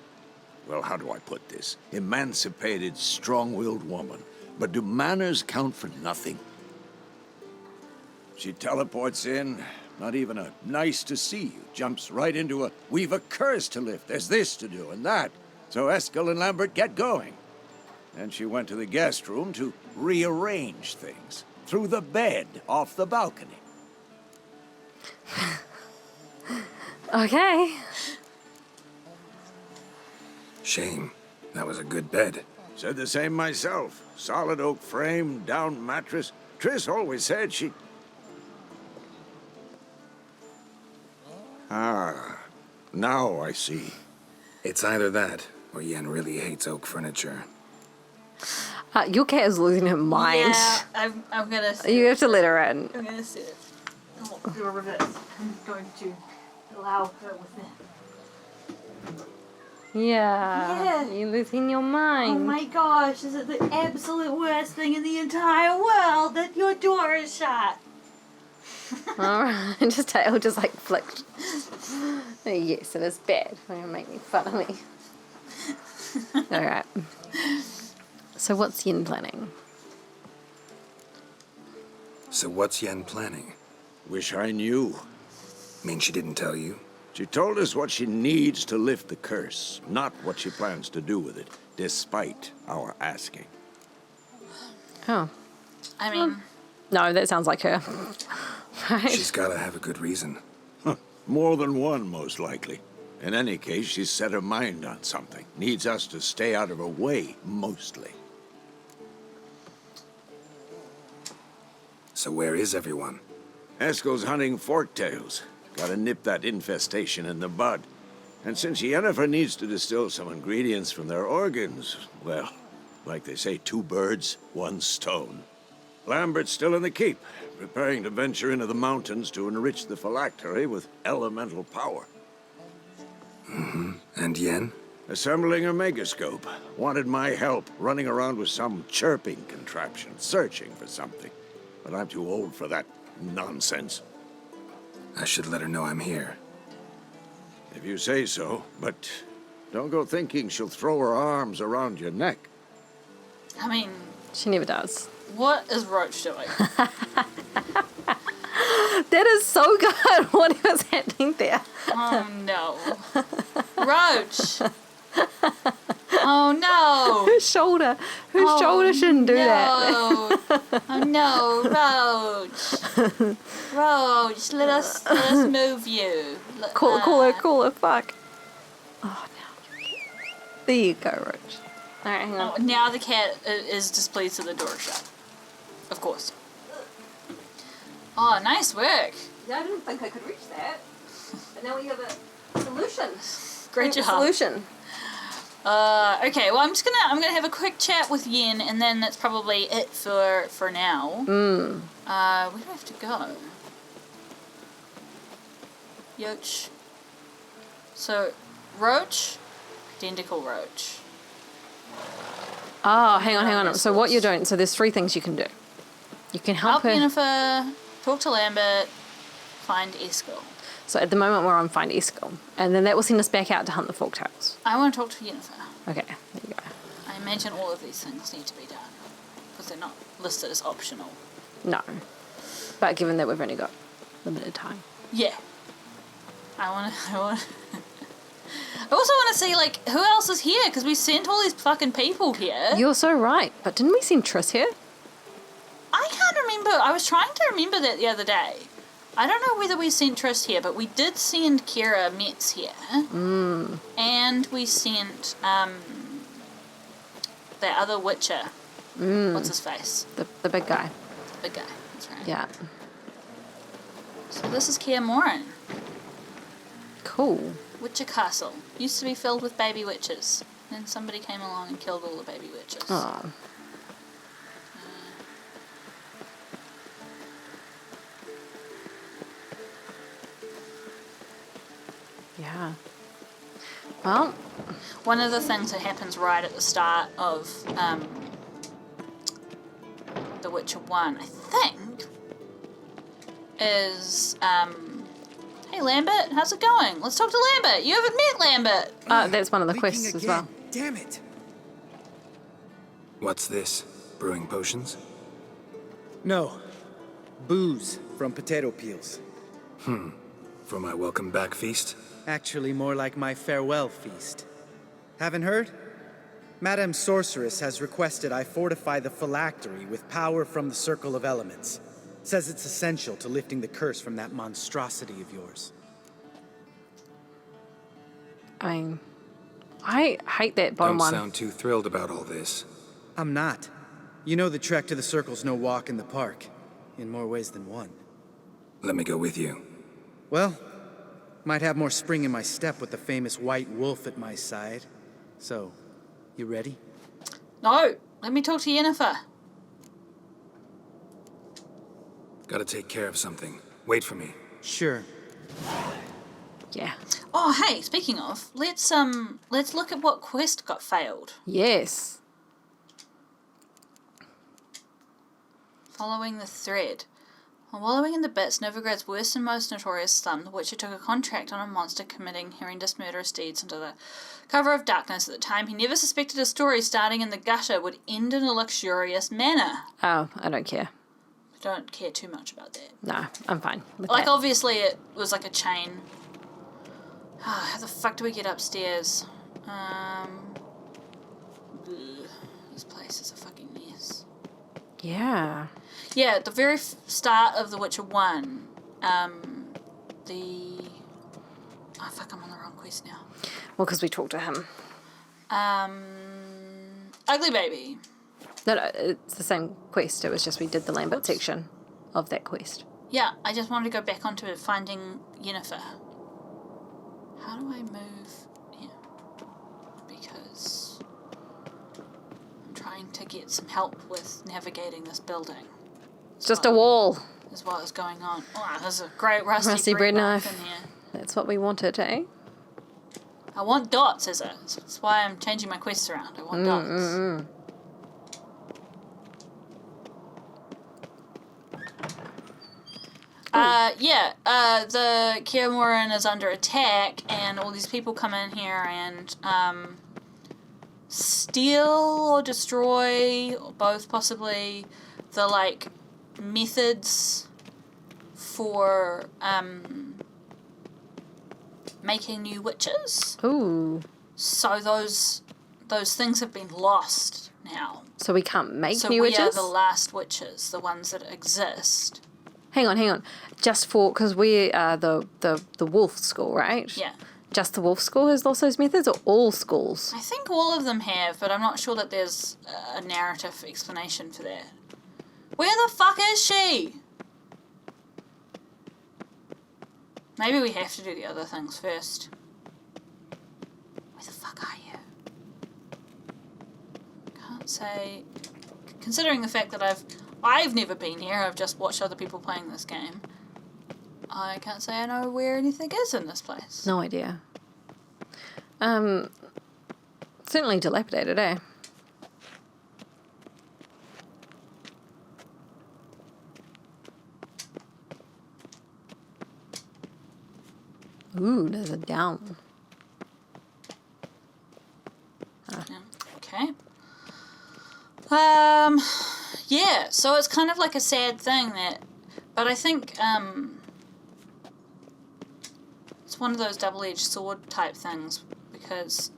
[SPEAKER 17] Well, how do I put this? Emancipated, strong-willed woman. But do manners count for nothing? She teleports in, not even a nice to see you. Jumps right into a, we've a curse to lift, there's this to do and that. So Eskel and Lambert get going. Then she went to the guest room to rearrange things. Through the bed, off the balcony.
[SPEAKER 2] Okay.
[SPEAKER 3] Shame. That was a good bed.
[SPEAKER 17] Said the same myself. Solid oak frame, down mattress. Triss always said she... Ah, now I see.
[SPEAKER 3] It's either that, or Yen really hates oak furniture.
[SPEAKER 2] Your cat is losing her mind.
[SPEAKER 1] Yeah, I'm gonna.
[SPEAKER 2] You have to let her in.
[SPEAKER 1] I'm gonna sit it. I'll do a reverse. I'm going to allow her with me.
[SPEAKER 2] Yeah. You're losing your mind.
[SPEAKER 1] Oh my gosh, is it the absolute worst thing in the entire world that your door is shut?
[SPEAKER 2] Alright, just tail just like flicked. Yes, it is bad. You're gonna make me fun of me. Alright. So what's Yen planning?
[SPEAKER 3] So what's Yen planning?
[SPEAKER 17] Wish I knew.
[SPEAKER 3] Mean she didn't tell you?
[SPEAKER 17] She told us what she needs to lift the curse, not what she plans to do with it, despite our asking.
[SPEAKER 2] Oh.
[SPEAKER 1] I mean...
[SPEAKER 2] No, that sounds like her. Right?
[SPEAKER 3] She's gotta have a good reason.
[SPEAKER 17] More than one, most likely. In any case, she's set her mind on something. Needs us to stay out of her way, mostly.
[SPEAKER 3] So where is everyone?
[SPEAKER 17] Eskel's hunting forktails. Gotta nip that infestation in the bud. And since Yennefer needs to distill some ingredients from their organs, well, like they say, 2 birds, 1 stone. Lambert's still in the keep, preparing to venture into the mountains to enrich the phylactery with elemental power.
[SPEAKER 3] Mm-hmm. And Yenn?
[SPEAKER 17] Assembling a megascope. Wanted my help running around with some chirping contraption, searching for something. But I'm too old for that nonsense.
[SPEAKER 3] I should let her know I'm here.
[SPEAKER 17] If you say so, but don't go thinking she'll throw her arms around your neck.
[SPEAKER 1] I mean...
[SPEAKER 2] She never does.
[SPEAKER 1] What is Roach doing?
[SPEAKER 2] That is so good. What was happening there?
[SPEAKER 1] Oh no. Roach! Oh no!
[SPEAKER 2] Whose shoulder? Whose shoulder shouldn't do that?
[SPEAKER 1] Oh no, Roach! Roach, let us move you.
[SPEAKER 2] Call her, fuck. Oh no. There you go, Roach. Alright, hang on.
[SPEAKER 1] Oh, now the cat is displeased with the door shut. Of course. Oh, nice work.
[SPEAKER 2] Yeah, I didn't think I could reach that. But now we have a solution.
[SPEAKER 1] Great job.
[SPEAKER 2] Solution.
[SPEAKER 1] Okay, well I'm gonna have a quick chat with Yenn, and then that's probably it for now. Where do I have to go? Yoch. So, Roach, identical Roach.
[SPEAKER 2] Oh, hang on. So what you're doing, so there's 3 things you can do. You can help her.
[SPEAKER 1] Yennefer, talk to Lambert, find Eskel.
[SPEAKER 2] So at the moment we're on find Eskel. And then that will send us back out to hunt the forktails.
[SPEAKER 1] I want to talk to Yennefer.
[SPEAKER 2] Okay, there you go.
[SPEAKER 1] I imagine all of these things need to be done, because they're not listed as optional.
[SPEAKER 2] No. But given that we've only got limited time.
[SPEAKER 1] Yeah. I also want to see, like, who else is here, because we sent all these fucking people here.
[SPEAKER 2] You're so right. But didn't we send Triss here?
[SPEAKER 1] I can't remember. I was trying to remember that the other day. I don't know whether we sent Triss here, but we did send Kira Metz here. And we sent, that other Witcher. What's his face?
[SPEAKER 2] The big guy.
[SPEAKER 1] The big guy, that's right.
[SPEAKER 2] Yeah.
[SPEAKER 1] So this is KAER MORHEN.
[SPEAKER 2] Cool.
[SPEAKER 1] Witcher Castle. Used to be filled with baby witches. Then somebody came along and killed all the baby witches.
[SPEAKER 2] Oh. Yeah. Well,
[SPEAKER 1] one of the things that happens right at the start of The Witcher 1, I think, is hey Lambert, how's it going? Let's talk to Lambert. You haven't met Lambert.
[SPEAKER 2] That's one of the quests as well.
[SPEAKER 14] Damn it.
[SPEAKER 3] What's this? Brewing potions?
[SPEAKER 15] No. Booze from potato peels.
[SPEAKER 3] For my welcome back feast?
[SPEAKER 15] Actually, more like my farewell feast. Haven't heard? Madame Sorceress has requested I fortify the phylactery with power from the Circle of Elements. Says it's essential to lifting the curse from that monstrosity of yours.
[SPEAKER 2] I mean, I hate that bottom one.
[SPEAKER 3] Don't sound too thrilled about all this.
[SPEAKER 15] I'm not. You know the trek to the Circle's no walk in the park. In more ways than one.
[SPEAKER 3] Let me go with you.
[SPEAKER 15] Well, might have more spring in my step with the famous white wolf at my side. So, you ready?
[SPEAKER 1] No, let me talk to Yennefer.
[SPEAKER 3] Gotta take care of something. Wait for me.
[SPEAKER 15] Sure.
[SPEAKER 2] Yeah.
[SPEAKER 1] Oh, hey, speaking of, let's look at what quest got failed.
[SPEAKER 2] Yes.
[SPEAKER 1] Following the thread. While wallowing in the bits, Novigrad's worst and most notorious slum, the Witcher took a contract on a monster committing horrendous murderous deeds under the cover of darkness. At the time, he never suspected a story starting in the gutter would end in a luxurious manner.
[SPEAKER 2] Oh, I don't care.
[SPEAKER 1] I don't care too much about that.
[SPEAKER 2] No, I'm fine with
[SPEAKER 1] Like,
[SPEAKER 2] that.
[SPEAKER 1] obviously, it was like a chain How the fuck do we get upstairs? This place is a fucking mess.
[SPEAKER 2] Yeah.
[SPEAKER 1] Yeah, at the very start of The Witcher 1, oh fuck, I'm on the wrong quest now.
[SPEAKER 2] Well, because we talked to him.
[SPEAKER 1] Ugly Baby.
[SPEAKER 2] No, it's the same quest. It was just we did the Lambert section of that quest.
[SPEAKER 1] Yeah, I just wanted to go back onto finding Yennefer. How do I move here? Because I'm trying to get some help with navigating this building.
[SPEAKER 2] It's just a wall.
[SPEAKER 1] Is what is going on. Oh, there's a great rusty
[SPEAKER 2] bread knife.
[SPEAKER 1] in here.
[SPEAKER 2] That's what we wanted, eh?
[SPEAKER 1] I want dots, is it? That's why I'm changing my quests around. I want dots. The KAER MORHEN is under attack, and all these people come in here and steal or destroy, or both possibly, the like methods for making new witches.
[SPEAKER 2] Ooh.
[SPEAKER 1] So those things have been lost now.
[SPEAKER 2] So we can't make
[SPEAKER 1] So
[SPEAKER 2] new
[SPEAKER 1] we
[SPEAKER 2] witches?
[SPEAKER 1] are the last witches, the ones that exist.
[SPEAKER 2] Hang on. Just for, because we are the wolf school, right?
[SPEAKER 1] Yeah.
[SPEAKER 2] Just the wolf school has lost those methods, or all schools?
[SPEAKER 1] I think all of them have, but I'm not sure that there's a narrative explanation for that. Where the fuck is she? Maybe we have to do the other things first. Where the fuck are you? Can't say. Considering the fact that I've never been here, I've just watched other people playing this game. I can't say I know where anything is in this place.
[SPEAKER 2] No idea. Certainly dilapidated, eh? Ooh, there's a down.
[SPEAKER 1] Okay. Yeah, so it's kind of like a sad thing but I think, it's one of those double-edged sword type things, because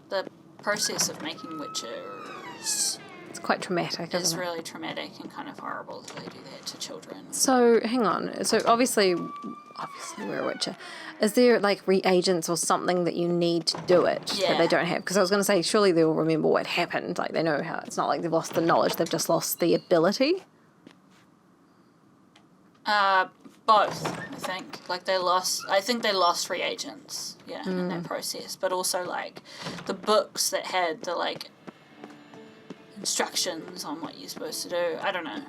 [SPEAKER 1] the process of making witches...
[SPEAKER 2] It's quite traumatic,
[SPEAKER 1] It's
[SPEAKER 2] isn't it?
[SPEAKER 1] really traumatic and kind of horrible that they do that to children.
[SPEAKER 2] So, hang on. So, obviously we're a witcher. Is there, like, reagents or something that you need to do it that they don't have? Because I was going to say, surely they'll remember what happened. Like, they know how... It's not like they've lost the knowledge. They've just lost the ability.
[SPEAKER 1] Both, I think. Like, I think they lost reagents, in that process. But also, like, the books that had the, like, instructions on what you're supposed to do. I don't know.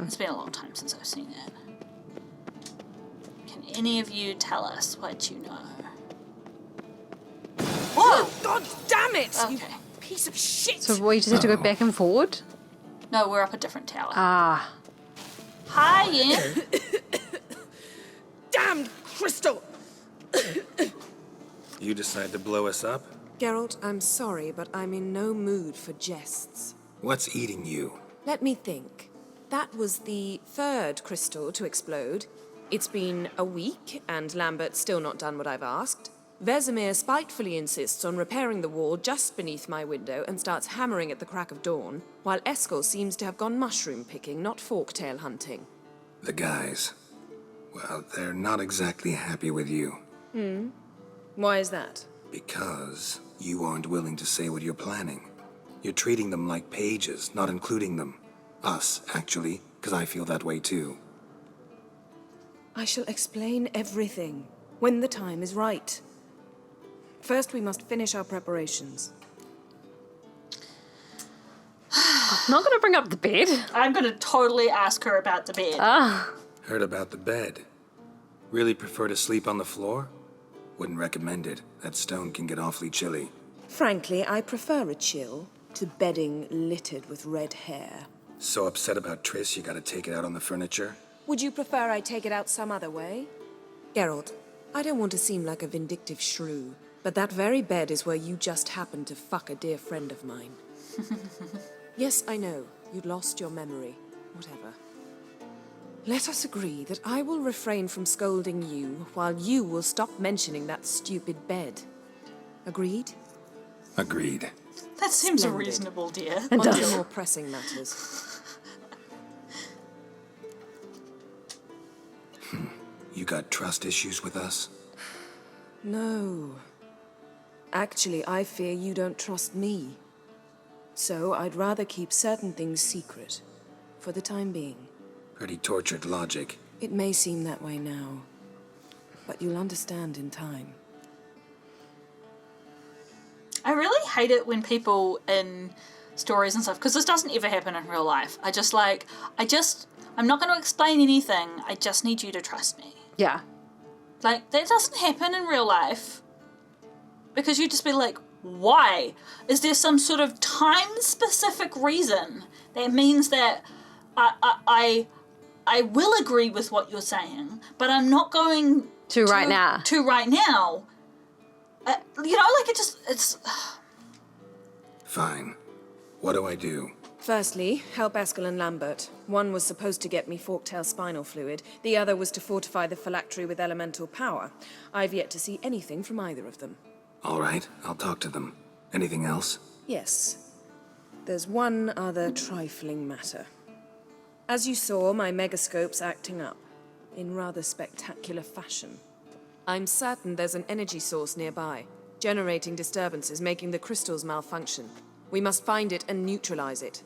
[SPEAKER 1] It's been a long time since I've seen that. Can any of you tell us what you know? Whoa!
[SPEAKER 4] God damn it!
[SPEAKER 1] Okay.
[SPEAKER 4] You piece of shit!
[SPEAKER 2] So, we just have to go back and forward?
[SPEAKER 1] No, we're up a different tower.
[SPEAKER 2] Ah.
[SPEAKER 1] Hi, Yenn.
[SPEAKER 4] Damned crystal!
[SPEAKER 3] You decide to blow us up?
[SPEAKER 4] Geralt, I'm sorry, but I'm in no mood for jests.
[SPEAKER 3] What's eating you?
[SPEAKER 4] Let me think. That was the third crystal to explode. It's been a week, and Lambert's still not done what I've asked. Vesemir spitefully insists on repairing the wall just beneath my window and starts hammering at the crack of dawn, while Eskel seems to have gone mushroom picking, not forktail hunting.
[SPEAKER 3] The guys. Well, they're not exactly happy with you.
[SPEAKER 4] Why is that?
[SPEAKER 3] Because you aren't willing to say what you're planning. You're treating them like pages, not including them. Us, actually, because I feel that way too.
[SPEAKER 4] I shall explain everything when the time is right. First, we must finish our preparations.
[SPEAKER 2] I'm not going to bring up the bed.
[SPEAKER 1] I'm going to totally ask her about the bed.
[SPEAKER 3] Heard about the bed. Really prefer to sleep on the floor? Wouldn't recommend it. That stone can get awfully chilly.
[SPEAKER 4] Frankly, I prefer a chill to bedding littered with red hair.
[SPEAKER 3] So upset about Triss, you gotta take it out on the furniture?
[SPEAKER 4] Would you prefer I take it out some other way? Geralt, I don't want to seem like a vindictive shrew, but that very bed is where you just happened to fuck a dear friend of mine. Yes, I know. You'd lost your memory. Whatever. Let us agree that I will refrain from scolding you while you will stop mentioning that stupid bed. Agreed?
[SPEAKER 3] Agreed.
[SPEAKER 1] That seems
[SPEAKER 4] Splendid.
[SPEAKER 1] reasonable, dear.
[SPEAKER 4] On to more pressing matters.
[SPEAKER 3] You got trust issues with us?
[SPEAKER 4] No. Actually, I fear you don't trust me. So I'd rather keep certain things secret, for the time being.
[SPEAKER 3] Pretty tortured logic.
[SPEAKER 4] It may seem that way now, but you'll understand in time.
[SPEAKER 1] I really hate it when people in stories and stuff, because this doesn't ever happen in real life. I'm not going to explain anything. I just need you to trust me.
[SPEAKER 2] Yeah.
[SPEAKER 1] Like, that doesn't happen in real life. Because you just be like, why? Is there some sort of time-specific reason that means that I will agree with what you're saying, but I'm not going
[SPEAKER 2] to right now.
[SPEAKER 1] It's...
[SPEAKER 3] Fine. What do I do?
[SPEAKER 4] Firstly, help Eskel and Lambert. One was supposed to get me forktail spinal fluid. The other was to fortify the phylactery with elemental power. I've yet to see anything from either of them.
[SPEAKER 3] All right, I'll talk to them. Anything else?
[SPEAKER 4] Yes. There's one other trifling matter. As you saw, my megascope's acting up, in rather spectacular fashion. I'm certain there's an energy source nearby, generating disturbances, making the crystals malfunction. We must find it and neutralize it.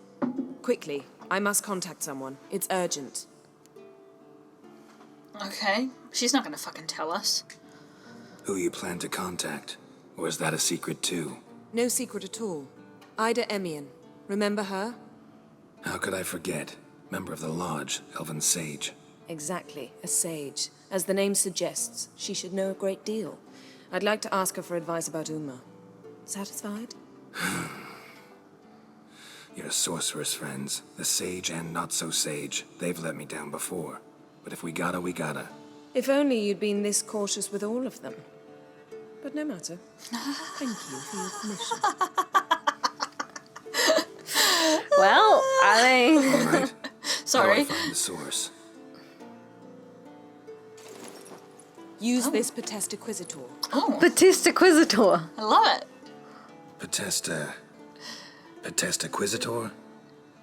[SPEAKER 4] Quickly, I must contact someone. It's urgent.
[SPEAKER 1] Okay. She's not going to fucking tell us.
[SPEAKER 3] Who you plan to contact? Or is that a secret too?
[SPEAKER 4] No secret at all. Ida Emian. Remember her?
[SPEAKER 3] How could I forget? Member of the Lodge, Elven Sage.
[SPEAKER 4] Exactly, a sage. As the name suggests, she should know a great deal. I'd like to ask her for advice about Uma. Satisfied?
[SPEAKER 3] Your sorceress friends, the sage and not-so-sage, they've let me down before. But if we gotta, we gotta.
[SPEAKER 4] If only you'd been this cautious with all of them. But no matter. Thank you for your permission.
[SPEAKER 2] Well, I mean...
[SPEAKER 3] All right.
[SPEAKER 1] Sorry.
[SPEAKER 3] How do I find the source?
[SPEAKER 4] Use this Potestaquizitor.
[SPEAKER 1] Oh.
[SPEAKER 2] Potestaquizitor.
[SPEAKER 1] I love it.
[SPEAKER 3] Potestaquizitor?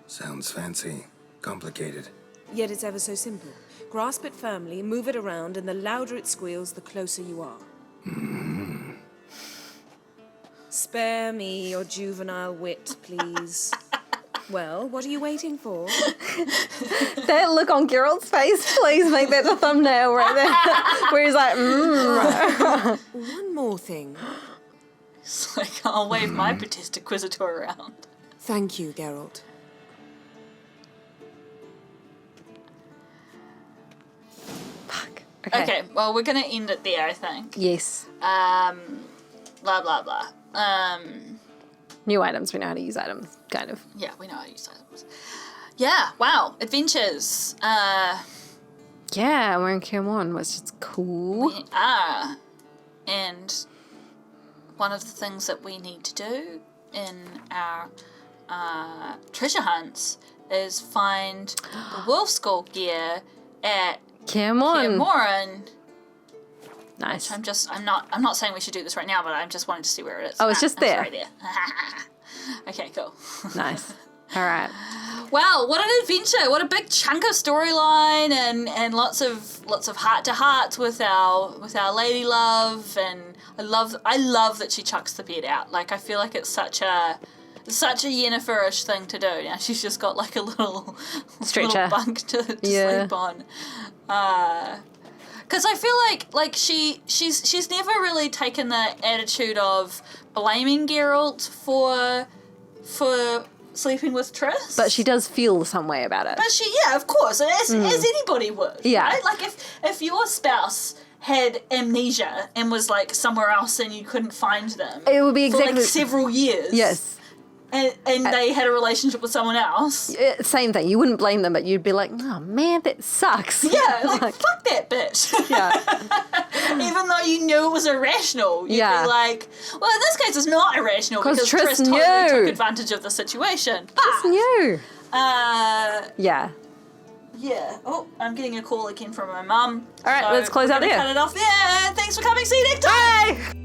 [SPEAKER 3] Sounds fancy. Complicated.
[SPEAKER 4] Yet it's ever so simple. Grasp it firmly, move it around, and the louder it squeals, the closer you are.
[SPEAKER 3] Mm-hmm.
[SPEAKER 4] Spare me your juvenile wit, please. Well, what are you waiting for?
[SPEAKER 2] That look on Geralt's face, please make that the thumbnail right there. Where he's like,
[SPEAKER 4] One more thing.
[SPEAKER 1] It's like, I'll wave my Potestaquizitor around.
[SPEAKER 4] Thank you, Geralt.
[SPEAKER 2] Fuck.
[SPEAKER 1] Okay, well, we're going to end it there, I think.
[SPEAKER 2] Yes.
[SPEAKER 1] Blah, blah, blah.
[SPEAKER 2] New items, we know how to use items, kind of.
[SPEAKER 1] Yeah, we know how to use items. Yeah, wow, adventures.
[SPEAKER 2] Yeah, we're in KAER MORHEN, which is cool.
[SPEAKER 1] We are. And one of the things that we need to do in our treasure hunts is find the wolf skull gear at
[SPEAKER 2] KAER MORHEN.
[SPEAKER 1] KAER MORHEN.
[SPEAKER 2] Nice.
[SPEAKER 1] I'm not saying we should do this right now, but I'm just wanting to see where it is.
[SPEAKER 2] Oh, it's just there.
[SPEAKER 1] Right there. Okay, cool.
[SPEAKER 2] Nice. All right.
[SPEAKER 1] Wow, what an adventure! What a big chunk of storyline and lots of heart to hearts with our lady love, and I love that she chucks the bed out. Like, I feel like it's such a Yennefer-ish thing to do. Now she's just got like a little
[SPEAKER 2] stretcher
[SPEAKER 1] bunk to sleep on. Because I feel like she's never really taken the attitude of blaming Geralt for sleeping with Triss.
[SPEAKER 2] But she does feel some way about it.
[SPEAKER 1] But yeah, of course, as anybody would.
[SPEAKER 2] Yeah.
[SPEAKER 1] Right? Like if your spouse had amnesia and was like somewhere else and you couldn't find them,
[SPEAKER 2] it would be exactly
[SPEAKER 1] for like several years.
[SPEAKER 2] Yes.
[SPEAKER 1] And they had a relationship with someone else.
[SPEAKER 2] Same thing. You wouldn't blame them, but you'd be like, oh man, that sucks.
[SPEAKER 1] Yeah, like fuck that bitch. Yeah. Even though you knew it was irrational, you'd be like, well, in this case, it's not irrational because Triss totally took advantage of the situation. But,
[SPEAKER 2] Triss knew.
[SPEAKER 1] Yeah. yeah. Oh, I'm getting a call again from my mum.
[SPEAKER 2] All right, let's close out there.
[SPEAKER 1] Cut it off there. Thanks for coming. See you next time.
[SPEAKER 2] Bye!